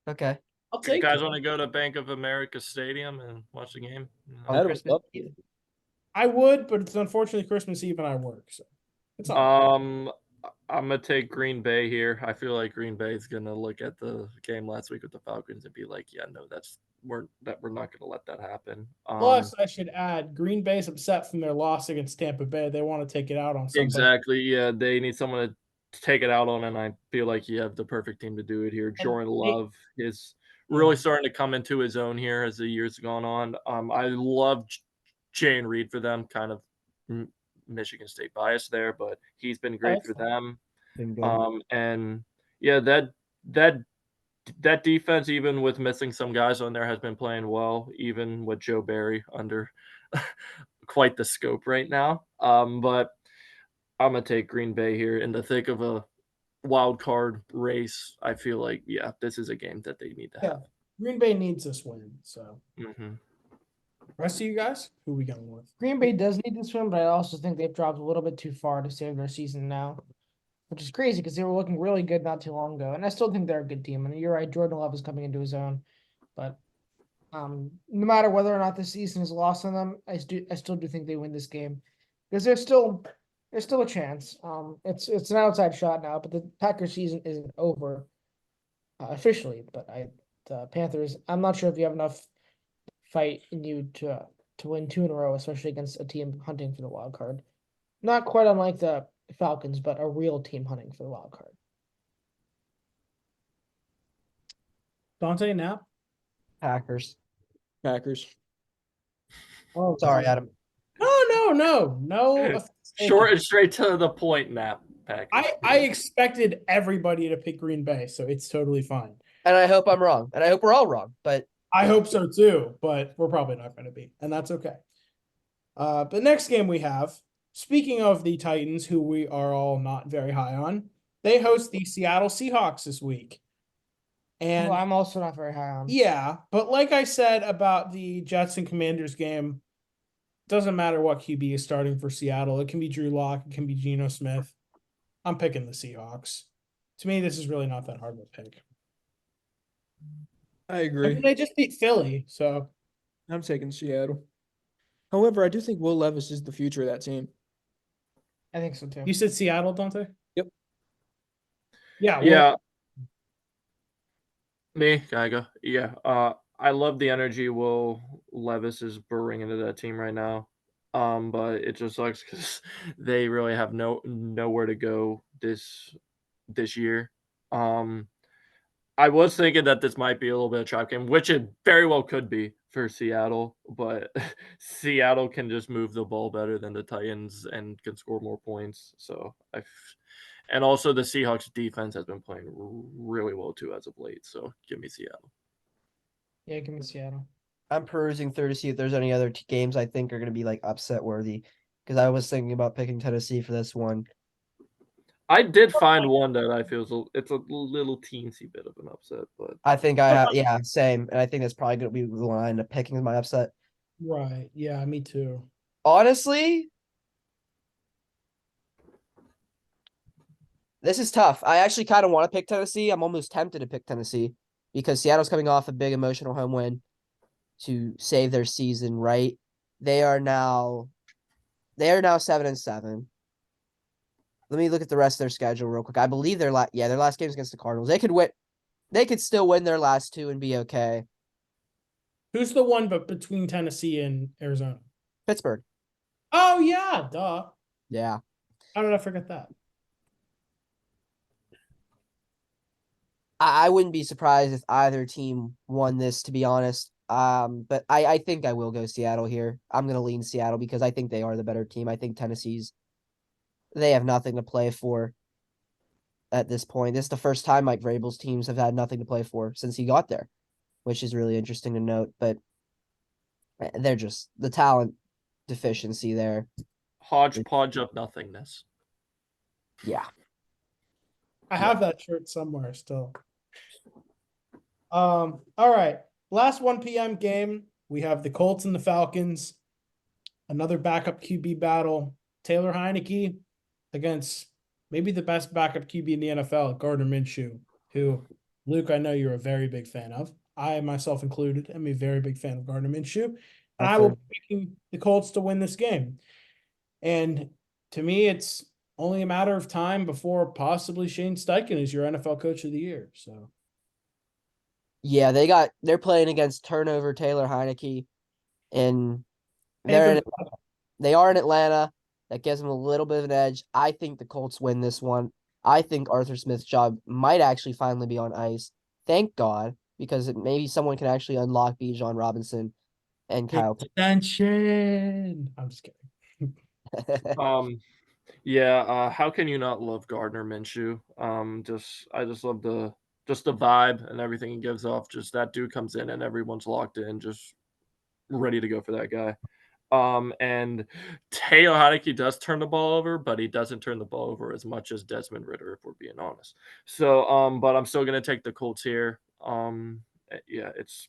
Okay. I'll You take guys it. want to go to Bank of America Stadium and watch the game? On That'd be Christmas lovely. Eve. I would, but it's unfortunately Christmas Eve and I work, so it's all right. I'm gonna take Green Bay here. I feel like Green Bay is gonna look at the game last week with the Falcons and be like, "Yeah, no, we're not gonna let that happen." Plus, I should add, Green Bay's upset from their loss against Tampa Bay. They want to take it out on somebody. Exactly. Yeah, they need someone to take it out on, and I feel like you have the perfect team to do it here. Jordan Love is really starting to come into his own here as the years gone on. I love Jane Reed for them, kind of Michigan State bias there, but he's been great for them. Been good. And yeah, that defense, even with missing some guys on there, has been playing well, even with Joe Barry under quite the scope right now. But I'm gonna take Green Bay here in the thick of a wild card race. I feel like, yeah, this is a game that they need to Yeah. have. Green Bay needs this win. So, Mm-hmm. rest of you guys, who we going with? Green Bay does need this win, but I also think they've dropped a little bit too far to save their season now, which is crazy because they were looking really good not too long ago. And I still think they're a good team. And you're right, Jordan Love is coming into his own. But no matter whether or not the season is lost on them, I still do think they win this game because there's still a chance. It's an outside shot now, but the Packers season isn't over officially. But the Panthers, I'm not sure if you have enough fight in you to win 2 in a row, especially against a team hunting for the wild card. Not quite unlike the Falcons, but a real team hunting for the wild card. Dante Knapp? Packers. Packers. Oh, Sorry, Adam. No. offense Short taken. and straight to the point, Nap. Packers. I expected everybody to pick Green Bay, so it's totally fine. And I hope I'm wrong. And I hope we're all wrong. But I hope so too, but we're probably not going to be, and that's okay. The next game we have, speaking of the Titans, who we are all not very high on, they host the Seattle Seahawks this week. And well, I'm also not very high on. yeah, but like I said about the Jets and Commanders game, doesn't matter what QB is starting for Seattle. It can be Drew Lock, it can be Geno Smith. I'm picking the Seahawks. To me, this is really not that hard of a pick. I I agree. mean, they just beat Philly, so I'm taking Seattle. However, I do think Will Levis is the future of that team. I think so too. you said Seattle, Dante? Yep. Yeah. well, Yeah. Me, can I go? Yeah. I love the energy Will Levis is bringing into that team right now. But it just sucks because they really have nowhere to go this year. I was thinking that this might be a little bit of trap game, which it very well could be for Seattle, but Seattle can just move the ball better than the Titans and can score more points. So and also the Seahawks defense has been playing really well too as of late. So give me Seattle. Yeah, give me Seattle. I'm perusing through to see if there's any other games I think are going to be like upset worthy. Because I was thinking about picking Tennessee for this one. I did find one that I feel it's a little teensy bit of an upset, but I think I have, yeah, same. And I think that's probably going to be the one I end up picking as my upset. right. Yeah, me too. Honestly, this is tough. I actually kind of want to pick Tennessee. I'm almost tempted to pick Tennessee because Seattle's coming off a big emotional home win to save their season, right? They are now 7-7. Let me look at the rest of their schedule real quick. I believe their last game is against the Cardinals. They could win. They could still win their last 2 and be okay. Who's the one but between Tennessee and Arizona? Pittsburgh. Oh yeah, duh. Yeah. How did I forget that? I wouldn't be surprised if either team won this, to be honest. But I think I will go Seattle here. I'm gonna lean Seattle because I think they are the better team. I think they have nothing to play for at this point. This is the first time Mike Vrabel's teams have had nothing to play for since he got there, which is really interesting to note. But they're just the talent deficiency there. hodgepodge of nothingness. Yeah. I have that shirt somewhere still. All right. Last 1 p.m. game. We have the Colts and the Falcons. Another backup QB battle. Taylor Heineke against maybe the best backup QB in the NFL, Gardner Minshew, who, Luke, I know you're a very big fan of. I myself included am a very big fan of Gardner Minshew. And I will be picking the Colts to win this game. And to me, it's only a matter of time before possibly Shane Steichen is your NFL Coach of the Year. So Yeah, they're playing against turnover Taylor Heineke, and they are in Atlanta. That gives them a little bit of an edge. I think the Colts win this one. I think Arthur Smith's job might actually finally be on ice. Thank God, because maybe someone can actually unlock Bijan Robinson and Kyle. extension. I'm just kidding. Yeah, how can you not love Gardner Minshew? I just love the vibe and everything he gives off. Just that dude comes in and everyone's locked in, just ready to go for that guy. And Taylor Heineke does turn the ball over, but he doesn't turn the ball over as much as Desmond Ridder, if we're being honest. So, but I'm still gonna take the Colts here. Yeah, it's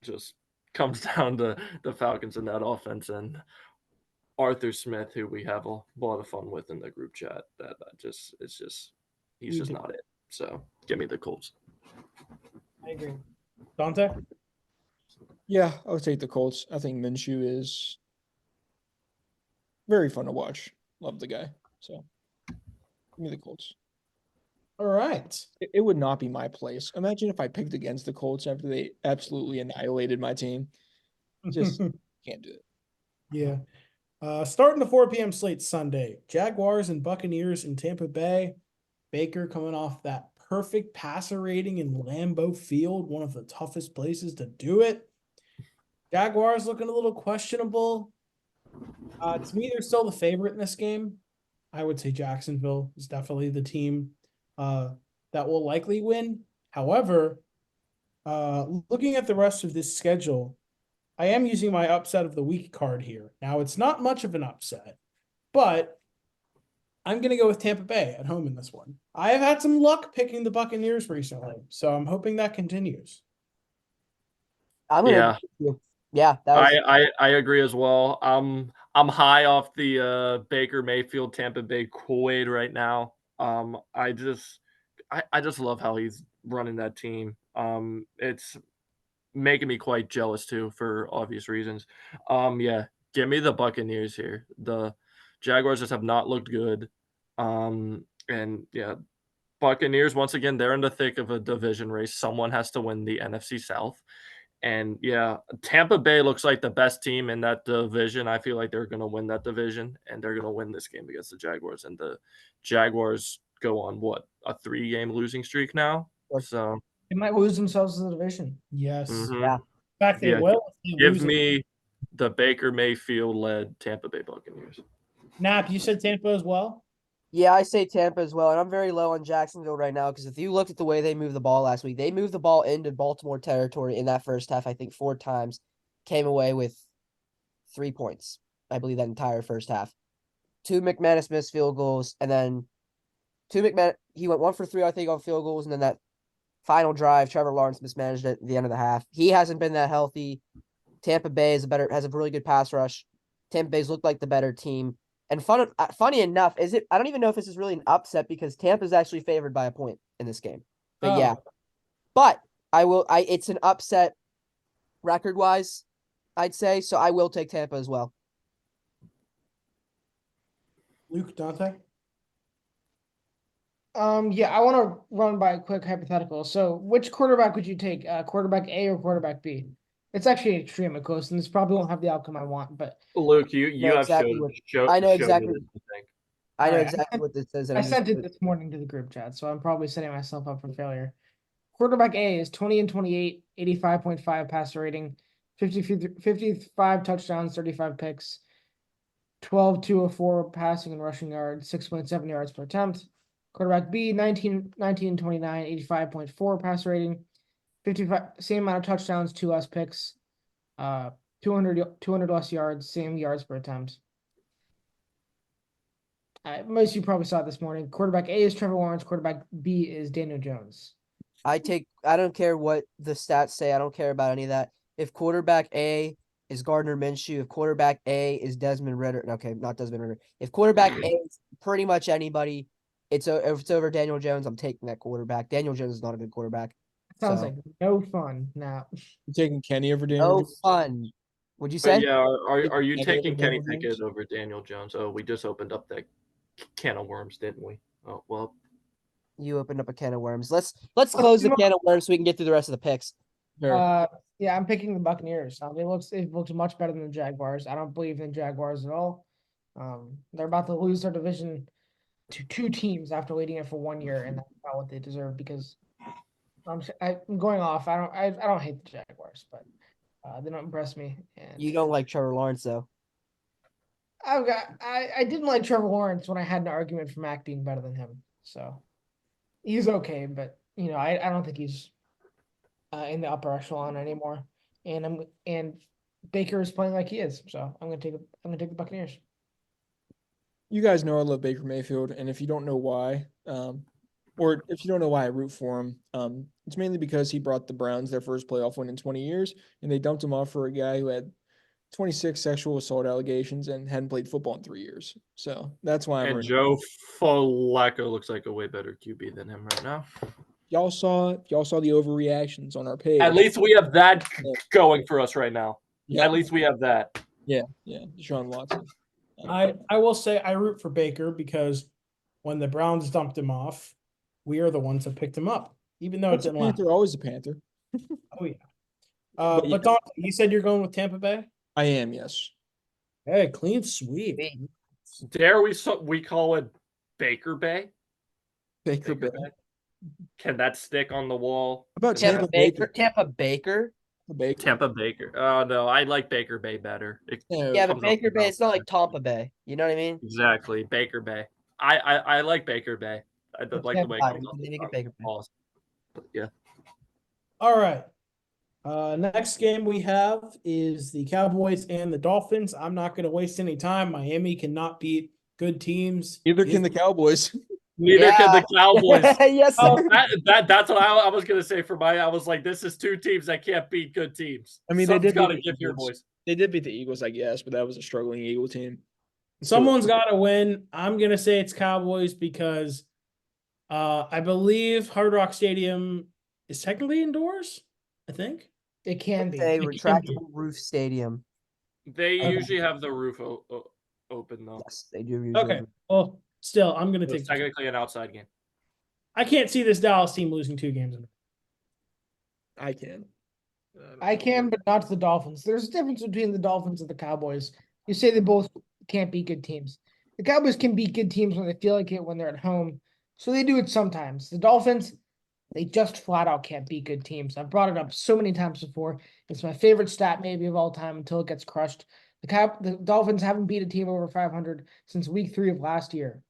just comes down to the Falcons in that offense and Arthur Smith, who we have a lot of fun with in the group chat. That it's just he's just not it. So give me the Colts. I agree. Dante? Yeah, I would take the Colts. I think Minshew is very fun to watch. Love the guy. So give me the Colts. All right. It would not be my place. Imagine if I picked against the Colts after they absolutely annihilated my team. Just can't do it. Yeah. Starting the 4 p.m. slate Sunday, Jaguars and Buccaneers in Tampa Bay. Baker coming off that perfect passer rating in Lambeau Field, one of the toughest places to do it. Jaguars looking a little questionable. To me, they're still the favorite in this game. I would say Jacksonville is definitely the team that will likely win. However, looking at the rest of this schedule, I am using my upset of the week card here. Now, it's not much of an upset, but I'm going to go with Tampa Bay at home in this one. I have had some luck picking the Buccaneers recently, so I'm hoping that continues. I'm gonna agree with you. Yeah, that was I agree as well. I'm high off the Baker Mayfield Tampa Bay Kool-Aid right now. I just love how he's running that team. It's making me quite jealous too for obvious reasons. Yeah, give me the Buccaneers here. The Jaguars just have not looked good. And yeah, Buccaneers once again, they're in the thick of a division race. Someone has to win the NFC South. And yeah, Tampa Bay looks like the best team in that division. I feel like they're going to win that division and they're going to win this game against the Jaguars. And the Jaguars go on what, a 3-game losing streak now? So They might lose themselves in the division. Yes. yeah. In fact, they Yeah, will. If they give lose it. me the Baker Mayfield led Tampa Bay Buccaneers. Nap, you said Tampa as well? Yeah, I say Tampa as well, and I'm very low on Jacksonville right now because if you looked at the way they moved the ball last week, they moved the ball into Baltimore territory in that first half, I think 4 times, came away with 3 points. I believe that entire first half. 2 McManus missed field goals, and then he went 1 for 3, I think, on field goals, and then that final drive, Trevor Lawrence mismanaged it at the end of the half. He hasn't been that healthy. Tampa Bay has a really good pass rush. Tampa Bay's looked like the better team. And funny enough, I don't even know if this is really an upset because Tampa's actually favored by a point in this game. But yeah. But it's an upset record wise, I'd say. So I will take Tampa as well. Luke, Dante? Yeah, I want to run by a quick hypothetical. So which quarterback would you take? Quarterback A or quarterback B? It's actually extremely close, and this probably won't have the outcome I want, but Luke, you know have exactly showed know me exactly- this, I think. I know Alright, exactly what this is. And I I'm sent just it this morning to the group chat, so I'm probably setting myself up for failure. Quarterback A is 20 and 28, 85.5 passer rating, 55 touchdowns, 35 picks, 12,204 passing and rushing yards, 6.7 yards per attempt. Quarterback B, 19 and 29, 85.4 passer rating, 55, same amount of touchdowns, 2 less picks, 200 less yards, same yards per attempt. Most of you probably saw it this morning. Quarterback A is Trevor Lawrence. Quarterback B is Daniel Jones. I don't care what the stats say. I don't care about any of that. If quarterback A is Gardner Minshew, if quarterback A is Desmond Ritter, okay, not Desmond Ritter. If quarterback A is pretty much anybody, if it's over Daniel Jones, I'm taking that quarterback. Daniel Jones is not a good quarterback. Sounds So- like no fun. Now, You taking Kenny over Daniel? No Jones? fun. Would you But say? yeah, are you Kenny taking over Kenny Daniel Pickett Jones? over Daniel Jones? Oh, we just opened up that can of worms, didn't we? Oh well. You opened up a can of worms. Let's close the can of worms so we can get through the rest of the picks. Sure. yeah, I'm picking the Buccaneers. It looks much better than the Jaguars. I don't believe in Jaguars at all. They're about to lose their division to two teams after leading it for 1 year, and that's not what they deserve because I'm going off. I don't hate the Jaguars, but they don't impress me. And You don't like Trevor Lawrence though. I didn't like Trevor Lawrence when I had an argument for Mac being better than him. So he's okay, but I don't think he's in the upper echelon anymore. And Baker is playing like he is, so I'm gonna take the Buccaneers. You guys know I love Baker Mayfield, and if you don't know why, or if you don't know why I root for him, it's mainly because he brought the Browns their first playoff win in 20 years, and they dumped him off for a guy who had 26 sexual assault allegations and hadn't played football in 3 years. So that's why I'm And rooting. Joe Flacco looks like a way better QB than him right now. Y'all saw the overreactions on our page. At least we have that going for us right now. Yeah, At least we have that. yeah, Deshaun Watson. I will say I root for Baker because when the Browns dumped him off, we are the ones that picked him up, even though What's it a didn't last. Panther? Always a Panther. Oh yeah. But But Don, you said you're going with Tampa Bay. I am, yes. Hey, clean sweep. Dare we call it Baker Bay? Baker Bay. Can that stick on the wall? How about Can Tampa that- Baker? Tampa Baker. Baker. Tampa Baker. Oh no, I like Baker Bay better. No, Yeah, but comes off Baker the Bay, mouth it's not like better. Tampa Bay. You know what I mean? Exactly, Baker Bay. I like Baker Bay. I don't like the way it Fine, comes we off can the make it tongue. Baker Bay. Awesome. But yeah. All right. Next game we have is the Cowboys and the Dolphins. I'm not going to waste any time. Miami cannot beat good teams. Neither can the Cowboys. Neither can the Cowboys. Yes, Oh, sir. That's what I was gonna say for I was like, this is two teams that can't beat good teams. I mean, they Something's did beat gotta the give your Eagles. voice. They did beat the Eagles, I guess, but that was a struggling Eagle team. Someone's got to win. I'm going to say it's Cowboys because I believe Hard Rock Stadium is technically indoors, I think. It can be. A can be. retractable roof stadium. They Okay. usually have the roof open though. Yes, they do. Usually. Okay. Well, still, I'm going to So take it's the technically an outside game. I can't see this Dallas team losing 2 games in a row. I can. I can, but not to the Dolphins. There's a difference between the Dolphins and the Cowboys. You say they both can't beat good teams. The Cowboys can beat good teams when they feel like it when they're at home. So they do it sometimes. The Dolphins, they just flat out can't beat good teams. I've brought it up so many times before. It's my favorite stat maybe of all time until it gets crushed. The Dolphins haven't beat a team over 500 since week 3 of last year.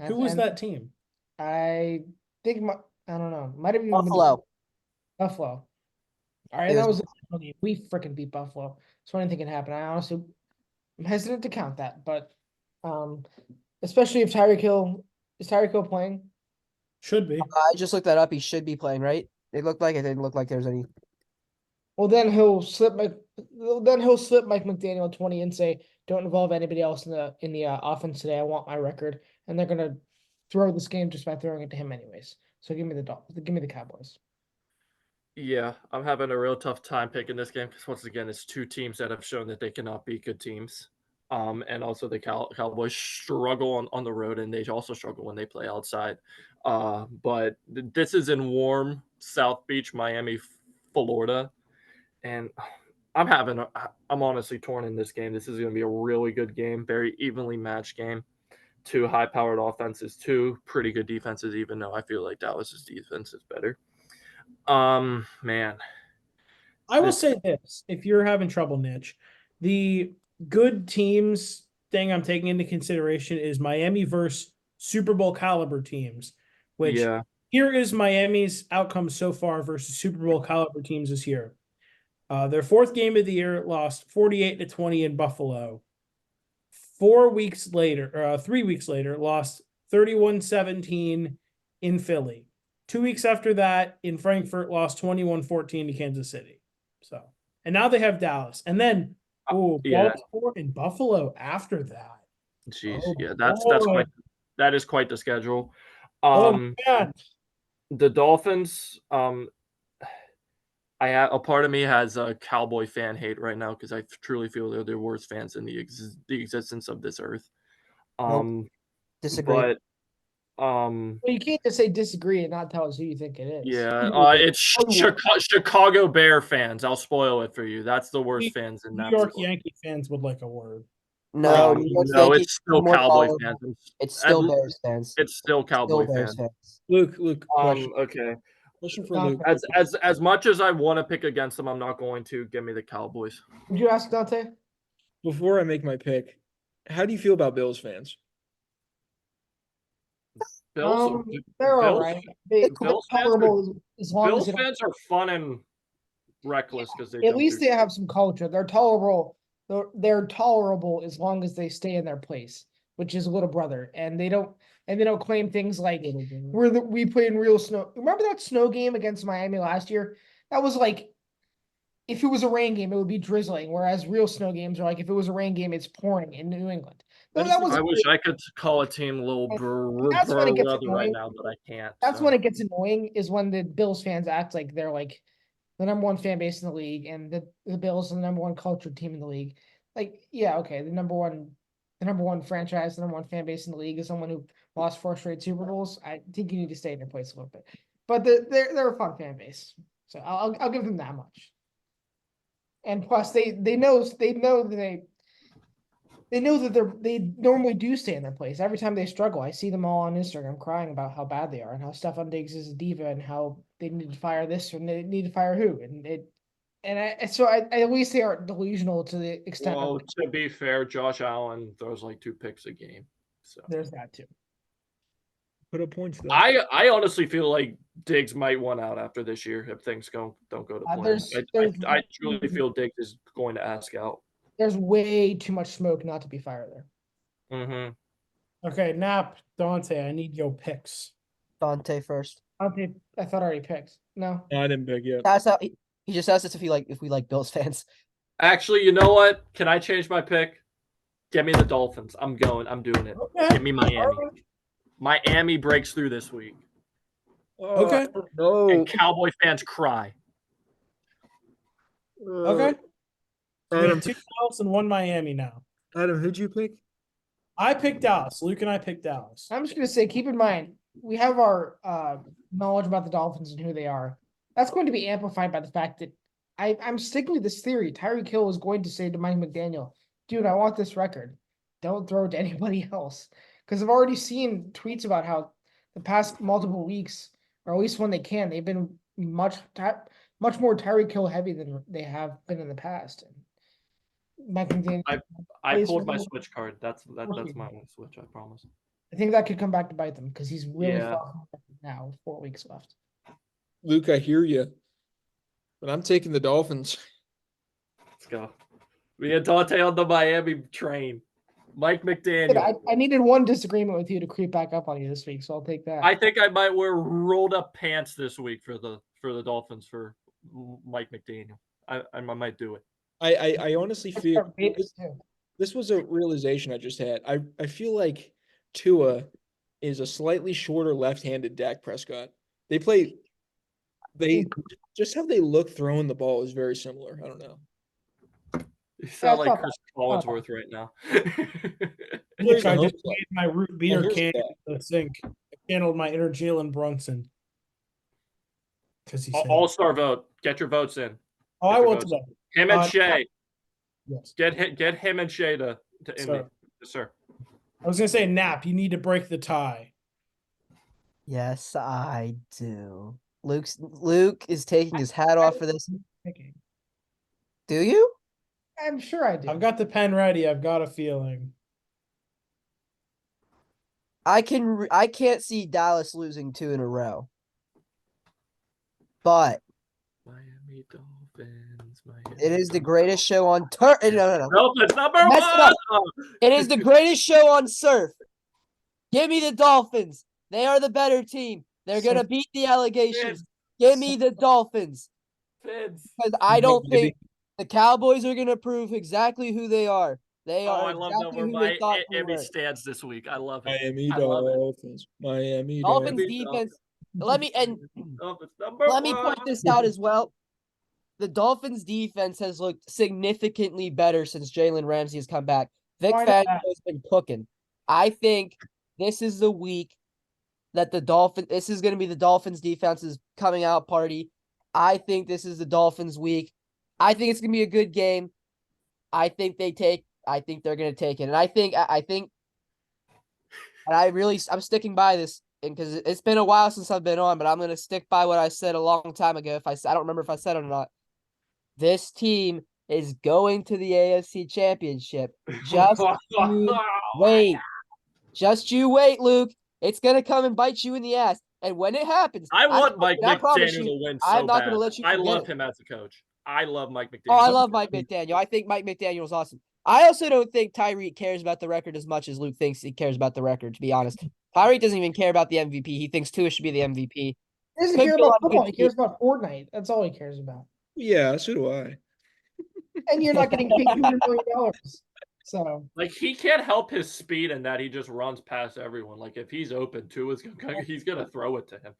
Who was And that team? I think I don't know. Might have even been Buffalo. Buffalo. All right, It that was- was we freaking beat Buffalo. So anything can happen. I honestly I'm hesitant to count that, but especially if Tyreek Hill is Tyreek Hill playing. Should be. I just looked that up. He should be playing, right? It looked like it didn't look like there's any. Well, then he'll slip Mike McDaniel 20 and say, "Don't involve anybody else in the offense today. I want my record." And they're gonna throw this game just by throwing it to him anyways. So give me the Cowboys. Yeah, I'm having a real tough time picking this game because once again, it's two teams that have shown that they cannot beat good teams. And also the Cowboys struggle on the road, and they also struggle when they play outside. But this is in warm South Beach, Miami, Florida, and I'm honestly torn in this game. This is going to be a really good game, very evenly matched game. Two high-powered offenses, two pretty good defenses, even though I feel like Dallas's defense is better. Man. I will say this: if you're having trouble, Niche, the good teams thing I'm taking into consideration is Miami versus Super Bowl caliber teams. Which Yeah. here is Miami's outcome so far versus Super Bowl caliber teams this year. Their 4th game of the year lost 48-20 in Buffalo. 4 weeks later, or 3 weeks later, lost 31-17 in Philly. 2 weeks after that, in Frankfurt, lost 21-14 to Kansas City. So, and now they have Dallas, and then Yeah. Baltimore and Buffalo after that. Jeez, Oh, yeah, that's boy. that is quite the schedule. Oh man, The Dolphins, a part of me has a Cowboy fan hate right now because I truly feel they're the worst fans in the existence of this earth. Disagree. But Well, you can't just say disagree and not tell us who you think it is. yeah, it's Chicago Bear fans. I'll spoil it for you. That's the worst fans in New that York sport. Yankee fans would like a word. No, Um, New York no, Yankees it's still more Cowboy tolerable. fans. It's still At- Bears fans. It's still Cowboy Still Bears fans. fans. Luke, question. Okay. Question for Luke. As much as I want to pick against them, I'm not going to. Give me the Cowboys. Would you ask Dante? Before I make my pick, how do you feel about Bills fans? Bills, They're all Bills, right. They Bills fans tolerable as long as Bills they don't. fans are fun and reckless because they At don't least do they have some culture. They're tolerable. They're tolerable as long as they stay in their place, which is little brother, and they don't claim things like we play in real snow. Remember that snow game against Miami last year? That was like if it was a rain game, it would be drizzling, whereas real snow games are like if it was a rain game, it's pouring in New England. I No, just that was I wish I could call a team little that's when it gets brother right annoying. now, but I can't. That's so. when it gets annoying is when the Bills fans act like they're like the number one fan base in the league and the Bills are the number one cultured team in the league. Like, yeah, okay, the number one franchise, the number one fan base in the league is someone who lost 4 straight Super Bowls. I think you need to stay in their place a little bit. But they're a fun fan base. So I'll give them that much. And plus they know that they normally do stay in their place. Every time they struggle, I see them all on Instagram crying about how bad they are and how Stephon Diggs is a diva and how they need to fire this or they need to fire who. So at least they aren't delusional to the extent Well, of to be fair, Josh Allen throws like 2 picks a game. So there's that too. Put a point to that. I honestly feel like Diggs might want out after this year if things don't go to plan. I truly feel Diggs is going to ask out. There's way too much smoke not to be fired there. Mm-hmm. Okay, Nap, Dante, I need your picks. Dante first. I thought I already picked. No. No, I didn't pick yet. That's how he just asked us if we like Bills fans. Actually, you know what? Can I change my pick? Get me the Dolphins. I'm doing it. Okay. Get me Miami. Miami breaks through this week. Okay. No. And Cowboy fans cry. Okay. We Adam, have 2 Dallas and 1 Miami now. Adam, who'd you pick? I picked Dallas. Luke and I picked Dallas. I'm just gonna say, keep in mind, we have our knowledge about the Dolphins and who they are. That's going to be amplified by the fact that I'm sticking with this theory. Tyreek Hill is going to say to Mike McDaniel, dude, I want this record. Don't throw it to anybody else. Because I've already seen tweets about how the past multiple weeks, or at least when they can, they've been much more Tyreek Hill heavy than they have been in the past. Mike McDaniel. I pulled my switch card. That's my only switch, I promise. I think that could come back to bite them because he's really Yeah. far now with 4 weeks left. Luke, I hear you, but I'm taking the Dolphins. Let's go. We had Dante on the Miami train. Mike McDaniel. I needed one disagreement with you to creep back up on you this week, so I'll take that. I think I might wear rolled up pants this week for the Dolphins for Mike McDaniel. I might do it. I honestly feel Vapes too. this was a realization I just had. I feel like Tua is a slightly shorter left-handed Dak Prescott. They just how they look throwing the ball is very similar. I don't know. You sound it's like not Chris Collinsworth right now. Luke, I the just hope made my root beer here's can that. in the sink. I channeled my inner Jalen Brunson. Because he said, All-star vote. Get your votes in. "Oh, I get your will votes. today." Him and Shay. Yes, Get him and Shay to Indy. sir. Yes, sir. I was gonna say, Nap, you need to break the tie. Yes, I do. Luke is taking his hat off for this. Picking. Do you? I'm sure I do. I've got the pen ready. I've got a feeling. I can't see Dallas losing 2 in a row. But Miami Miami Dolphins. It is the greatest show on turf. No. Dolphins number I messed it up. one. It is the greatest show on surf. Give me the Dolphins. They are the better team. They're going to beat the allegations. Give me the Dolphins. Fins. Because I don't think the Cowboys are going to prove exactly who they are. They are I love exactly that who they thought they Miami were. stands this week. I love it. Miami I love it. Dolphins. Miami Dolphins Dolphins. defense. Let me Dolphins number point this out as well. The Dolphins defense has looked significantly better since Jalen Ramsey has come back. Vic Fangio has been cooking. I think this is the week that this is going to be the Dolphins defense's coming out party. I think this is the Dolphins week. I think it's going to be a good game. I think they're going to take it. And I'm sticking by this because it's been a while since I've been on, but I'm going to stick by what I said a long time ago. I don't remember if I said it or not. This team is going to the AFC Championship. Just you wait. Just you wait, Luke. It's going to come and bite you in the ass. And when it happens, I want Mike I promise McDaniel you, to win I'm so not bad. going to let you I forget love it. him as a coach. I love Mike McDaniel. Oh, I love Mike McDaniel. I think Mike McDaniel is awesome. I also don't think Tyreek cares about the record as much as Luke thinks he cares about the record, to be honest. Tyreek doesn't even care about the MVP. He thinks Tua should be the MVP. He doesn't Could care be a lot about of football. good He cares about Fortnite. That's all he cares about. Yeah, so do I. And you're not getting paid $200 million. So Like he can't help his speed and that he just runs past everyone. Like if he's open to he's gonna throw it to him.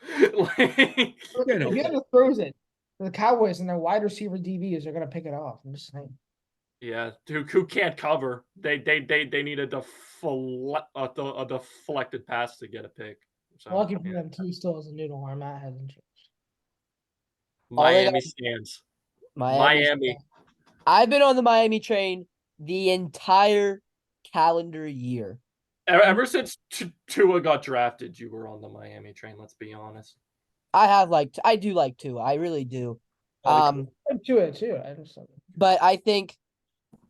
if he ever throws it, the Cowboys and their wide receiver DBs are gonna pick it off. I'm just saying. Yeah, who can't cover? They need a deflected pass to get a pick. So Lucky for them, too, still has a noodle arm. That hasn't changed. Miami stands. Miami. I've been on the Miami train the entire calendar year. Ever since Tua got drafted, you were on the Miami train. Let's be honest. I do like Tua. I really do. I'm to it too. But I think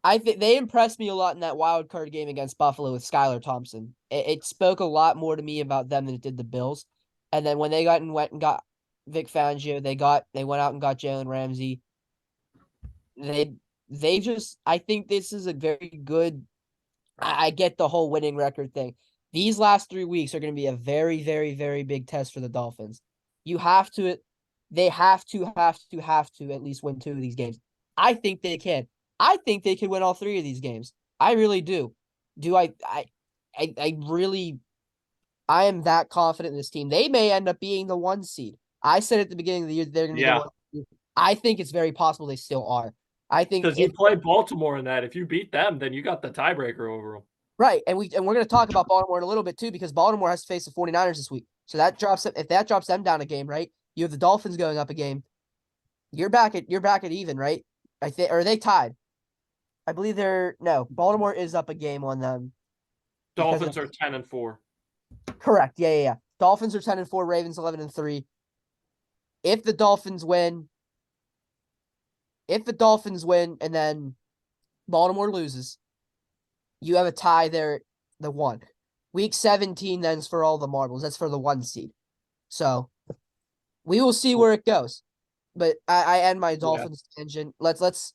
they impressed me a lot in that wild card game against Buffalo with Skylar Thompson. It spoke a lot more to me about them than it did the Bills. And then when they went and got Vic Fangio, they went out and got Jalen Ramsey. I think this is a very good. I get the whole winning record thing. These last 3 weeks are going to be a very, very, very big test for the Dolphins. They have to at least win 2 of these games. I think they can. I think they can win all 3 of these games. I really do. I am that confident in this team. They may end up being the 1 seed. I said at the beginning of the year they're going to be the 1 seed. I think it's very possible they still are. I think because you play Baltimore in that. If you beat them, then you got the tiebreaker over them. Right, and we're going to talk about Baltimore in a little bit too, because Baltimore has to face the 49ers this week. So if that drops them down a game, right? You have the Dolphins going up a game. You're back at even, right? Or are they tied? I believe Baltimore is up a game on them. Dolphins are 10-4. Correct. Yeah. Dolphins are 10-4, Ravens 11-3. If the Dolphins win and then Baltimore loses, you have a tie there, the 1. Week 17 then is for all the marbles. That's for the 1 seed. So we will see where it goes. But I end my Dolphins tangent. Let's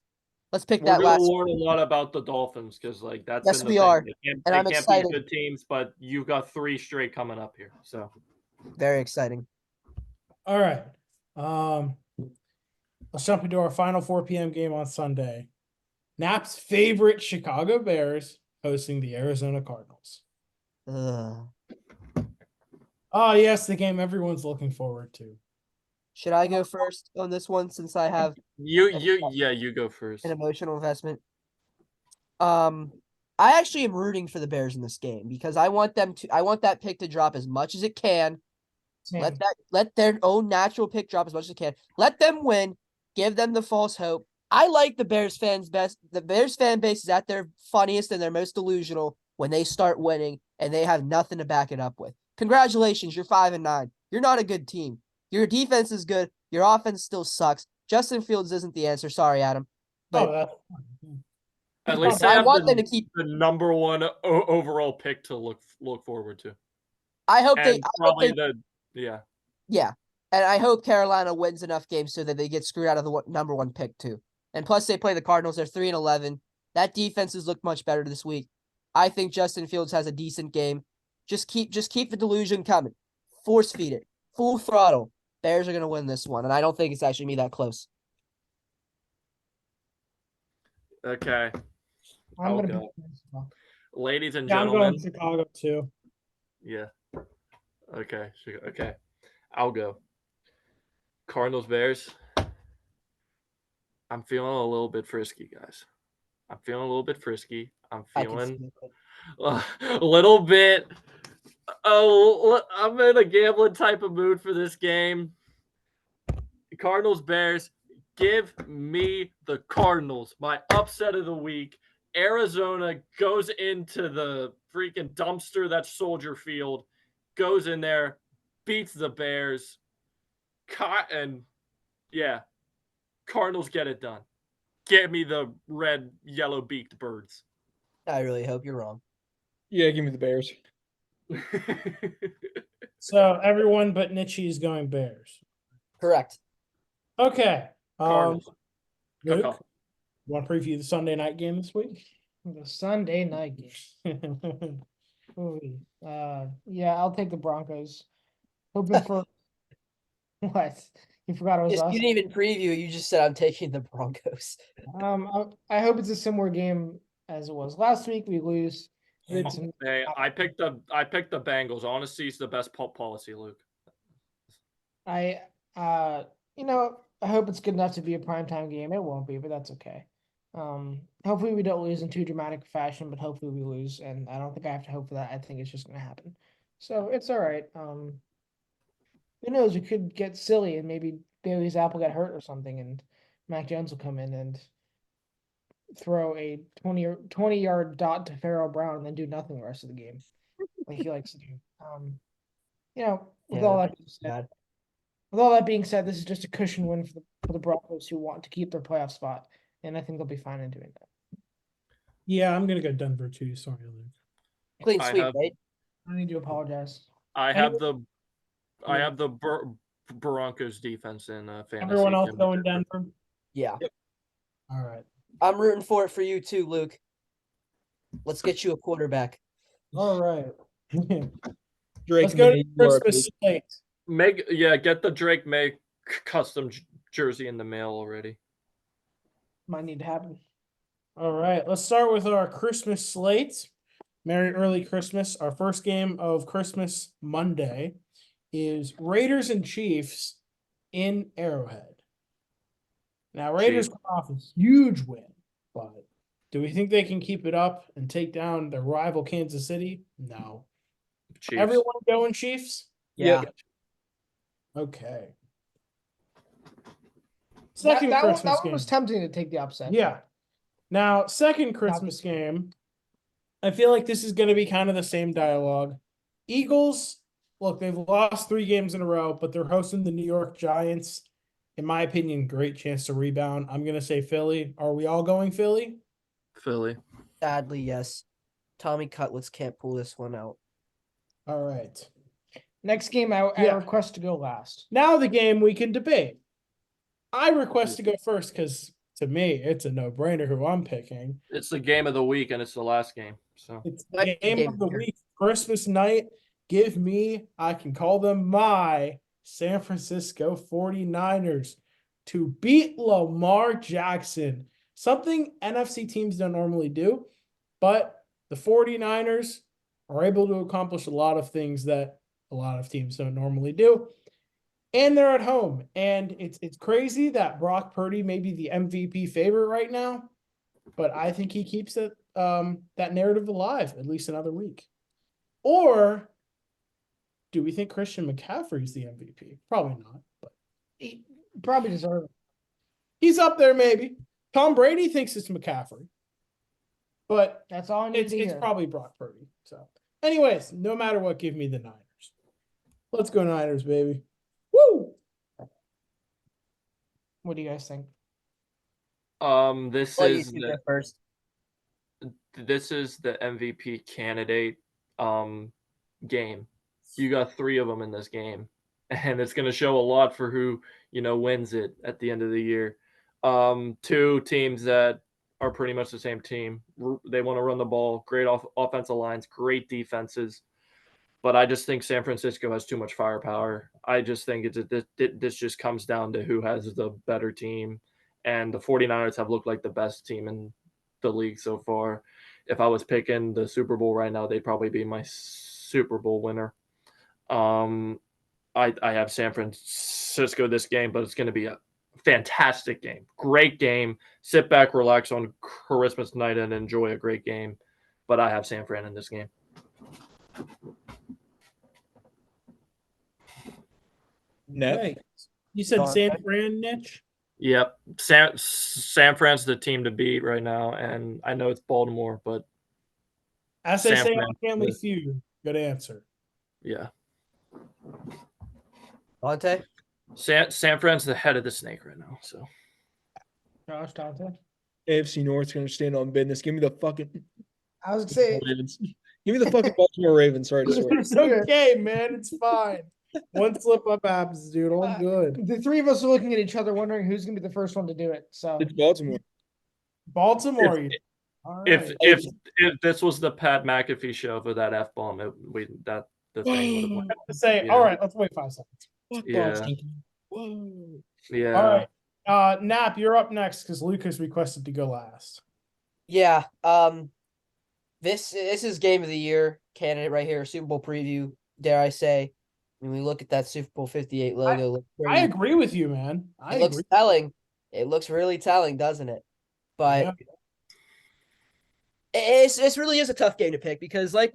pick that last. We're going to learn a lot about the Dolphins because that's yes, been the we thing. are, They I'm can't excited. be good teams, but you've got 3 straight coming up here. So very exciting. All right. Let's jump into our final 4 p.m. game on Sunday. Nap's favorite Chicago Bears hosting the Arizona Cardinals. Ugh. Oh, yes, the game everyone's looking forward to. Should I go first on this one since I have you go first. an emotional investment? I actually am rooting for the Bears in this game because I want that pick to drop as much as it can. Same. Let their own natural pick drop as much as it can. Let them win. Give them the false hope. I like the Bears fans best. The Bears fan base is at their funniest and their most delusional when they start winning and they have nothing to back it up with. Congratulations, you're 5-9. You're not a good team. Your defense is good. Your offense still sucks. Justin Fields isn't the answer. Sorry, Adam. But at least I want them to keep the number 1 overall pick to look forward to. I hope Yeah. And I hope Carolina wins enough games so that they get screwed out of the number 1 pick too. And plus, they play the Cardinals. They're 3-11. That defense has looked much better this week. I think Justin Fields has a decent game. Just keep the delusion coming. Force feed it. Full throttle. Bears are gonna win this one, and I don't think it's actually me that close. Okay, I'm I'll gonna go. pick this as well. ladies and Yeah, I'm gentlemen. going Chicago too. Yeah. Okay. Okay. I'll go. Cardinals Bears. I'm feeling a little bit frisky, guys. I'm feeling a little bit frisky. I'm I can feeling see it. a little bit. Oh, I'm in a gambling type of mood for this game. Cardinals Bears. Give me the Cardinals. My upset of the week. Arizona goes into the freaking dumpster that's Soldier Field, goes in there, beats the Bears. And yeah, Cardinals get it done. Get me the red, yellow beaked birds. I really hope you're wrong. Yeah, give me the Bears. So everyone but Nietzsche is going Bears. Correct. Okay. Cardinals. Luke, Caw-caw. want to preview the Sunday night game this week? The Sunday night game. Ooh, yeah, I'll take the Broncos. Hoping for what? You forgot it was You us. didn't even preview. You just said I'm taking the Broncos. I hope it's a similar game as it was last week. We lose. It's an- Hey, I picked the Bengals. Honesty is the best policy, Luke. I you know, I hope it's good enough to be a primetime game. It won't be, but that's okay. Hopefully we don't lose in too dramatic fashion, but hopefully we lose, and I don't think I have to hope for that. I think it's just gonna happen. So it's all right. Who knows? We could get silly and maybe Bailey Zapple get hurt or something, and Mac Jones will come in and throw a 20-yard dot to Farrell Brown and then do nothing the rest of the game, like he likes to do. You know, with Yeah, all that being said, bad. this is just a cushion win for the Broncos who want to keep their playoff spot, and I think they'll be fine in doing that. Yeah, I'm gonna go Denver too. Sorry, Luke. Clean I sweep, have- right? I need to apologize. I have the Yeah. Broncos defense in fantasy. Everyone else Give me going Denver. Denver. Yeah. All right. I'm rooting for it for you too, Luke. Let's get you a quarterback. All right. Drake Let's go to May, the you are Christmas slate. Get the Drake May custom jersey in the mail already. Might need to happen. All right. Let's start with our Christmas slate. Merry early Christmas. Our first game of Christmas Monday is Raiders and Chiefs in Arrowhead. Now, Raiders Chiefs. come off a huge win, but do we think they can keep it up and take down their rival Kansas City? No. Chiefs. Everyone going Chiefs? Yeah. Okay. That, Second that, one, Christmas that one was game. tempting to take the upset. Yeah. Now, second Christmas game, I feel like this is going to be kind of the same dialogue. Eagles, look, they've lost 3 games in a row, but they're hosting the New York Giants. In my opinion, great chance to rebound. I'm going to say Philly. Are we all going Philly? Philly. Sadly, yes. Tommy Cutlets can't pull this one out. All right. Next game, I Yeah. request to go last. Now the game we can debate. I request to go first because to me, it's a no-brainer who I'm picking. It's the game of the week and it's the last game. So It's Might the be game game of the here. week, Christmas night. Give me, I can call them my San Francisco 49ers to beat Lamar Jackson. Something NFC teams don't normally do, but the 49ers are able to accomplish a lot of things that a lot of teams don't normally do. And they're at home. And it's crazy that Brock Purdy may be the MVP favorite right now, but I think he keeps it that narrative alive at least another week. Or do we think Christian McCaffrey's the MVP? Probably not, but He probably deserve it. he's up there maybe. Tom Brady thinks it's McCaffrey, but That's all I need it's to hear. probably Brock Purdy. So, anyways, no matter what, give me the Niners. Let's go Niners, baby. Woo! What do you guys think? this Well, you is two the, go first. this is the MVP candidate game. You got 3 of them in this game, and it's going to show a lot for who wins it at the end of the year. Two teams that are pretty much the same team. They want to run the ball, great offensive lines, great defenses. But I just think San Francisco has too much firepower. I just think this just comes down to who has the better team. And the 49ers have looked like the best team in the league so far. If I was picking the Super Bowl right now, they'd probably be my Super Bowl winner. I have San Francisco this game, but it's going to be a fantastic game. Great game. Sit back, relax on Christmas night, and enjoy a great game. But I have San Fran in this game. Net. Okay. You said San Fran, Niche? Yep. San Fran's the team to beat right now, and I know it's Baltimore, but As they San say Fran on Family is- Feud, good answer. yeah. Dante? San Fran's the head of the snake right now, so Josh, Dante. AFC North's going to stand on business. Give me the fucking I was gonna say Ravens. Give me the fucking Baltimore Ravens. Sorry to swear. It's okay, man. It's fine. One slip up happens, dude. All good. the three of us are looking at each other, wondering who's gonna be the first one to do it. So It's Baltimore. Baltimore. All right. if this was the Pat McAfee show for that F bomb, the thing would have To say, Yeah. all right, let's wait 5 seconds. Yeah. Whoa. yeah. All right. Nap, you're up next because Lucas requested to go last. Yeah. This is game of the year candidate right here. Super Bowl preview, dare I say. When we look at that Super Bowl 58 logo, it looks I pretty- agree with you, man. I it looks agree. telling. It looks really telling, doesn't it? But Yeah. it's really is a tough game to pick because like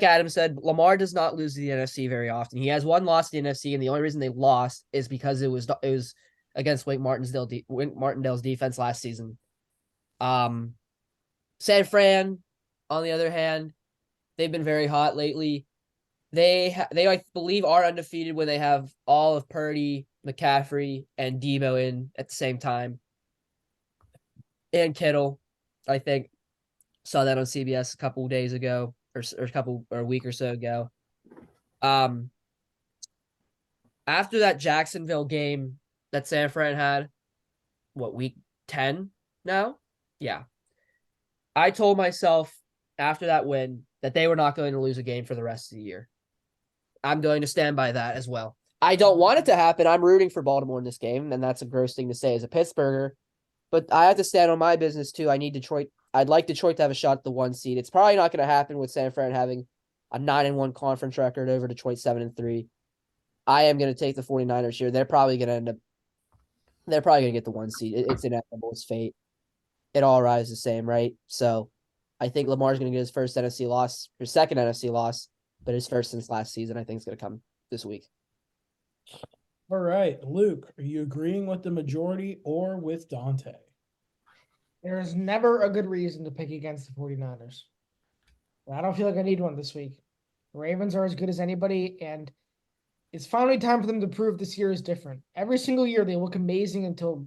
Adam said, Lamar does not lose to the NFC very often. He has one loss to the NFC, and the only reason they lost is because it was against Wink Martindale's defense last season. San Fran, on the other hand, they've been very hot lately. They I believe are undefeated when they have all of Purdy, McCaffrey, and Debo in at the same time. And Kittle, I think, saw that on CBS a couple of days ago or a week or so ago. After that Jacksonville game that San Fran had, week 10 now? Yeah. I told myself after that win that they were not going to lose a game for the rest of the year. I'm going to stand by that as well. I don't want it to happen. I'm rooting for Baltimore in this game, and that's a gross thing to say as a Pittsburgher. But I have to stand on my business too. I need Detroit. I'd like Detroit to have a shot at the 1 seed. It's probably not going to happen with San Fran having a 9-1 conference record over Detroit 7-3. I am going to take the 49ers here. They're probably going to get the 1 seed. It's inevitable. It's fate. It all rises the same, right? So I think Lamar's going to get his first NFC loss, his second NFC loss, but his first since last season. I think it's going to come this week. All right. Luke, are you agreeing with the majority or with Dante? there's never a good reason to pick against the 49ers. I don't feel like I need one this week. The Ravens are as good as anybody, and it's finally time for them to prove this year is different. Every single year they look amazing until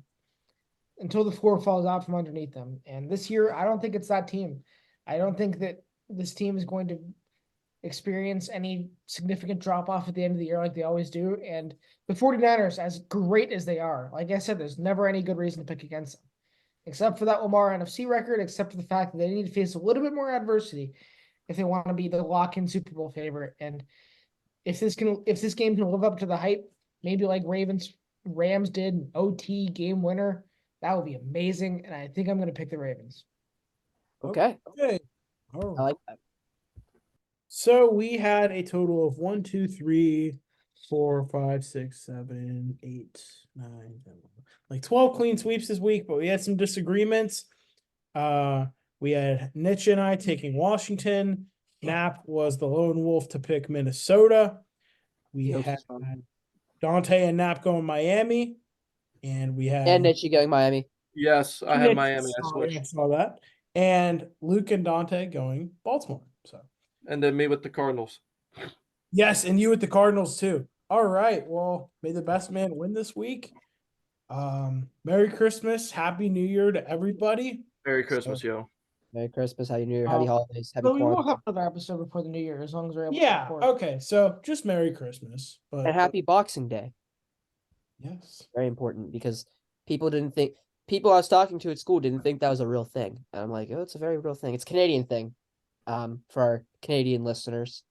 the floor falls out from underneath them. And this year, I don't think it's that team. I don't think that this team is going to experience any significant drop off at the end of the year like they always do. And the 49ers, as great as they are, like I said, there's never any good reason to pick against them. Except for that Lamar NFC record, except for the fact that they need to face a little bit more adversity if they want to be the lock-in Super Bowl favorite. And if this game can live up to the hype, maybe like Rams did, an OT game winner, that would be amazing. And I think I'm going to pick the Ravens. Okay. Okay. All I right. like that. So we had a total of 1, 2, 3, 4, 5, 6, 7, 8, 9, 10, like 12 clean sweeps this week, but we had some disagreements. We had Niche and I taking Washington. Nap was the lone wolf to pick Minnesota. We had Dante and Nap going Miami, and we had And Niche going Miami. Yes, I have Miami. I I switched. saw that, and Luke and Dante going Baltimore. So And then me with the Cardinals. yes, and you with the Cardinals too. All right. Well, may the best man win this week. Merry Christmas, Happy New Year to everybody. Merry Christmas, yo. Merry Christmas, Happy New Year, Happy Holidays, Happy But we will Quarantine, have another episode before the new year as long as we're able to Yeah. record. Okay. So just Merry Christmas. But and Happy Boxing Day. yes. Very important because people I was talking to at school didn't think that was a real thing. And I'm like, oh, it's a very real thing. It's a Canadian thing. For our Canadian listeners.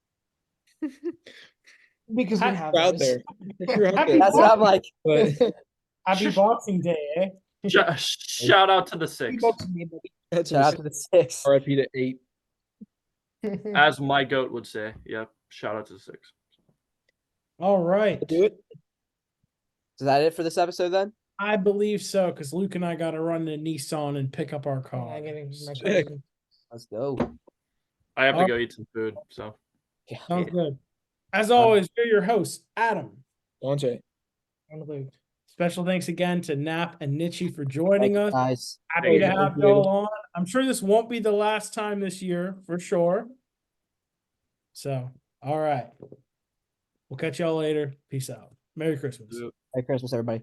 Because we Ha- have Out those. there. If you're out Happy there. That's what I'm like. But Happy Boxing Day, eh? Shout out to the Free 6, Boxing Day, baby. that's Shout out to the 6. RIP to 8. as my goat would say. Yep. Shout out to the 6. All right. Do it. Is that it for this episode then? I believe so, because Luke and I got to run to Nissan and pick up our Yeah, car. I'm getting my Sick. cousin. Let's go. I have to Oh. go eat some food. So Yeah. Sounds good. As always, we're your hosts, Adam Dante. And Luke. Special thanks again to Nap and Nietzsche for joining Thank you, us. guys. Happy to Thank have you. y'all on. I'm sure this won't be the last time this year, for sure. So, all right. We'll catch y'all later. Peace out. Merry Christmas. Merry Christmas, everybody.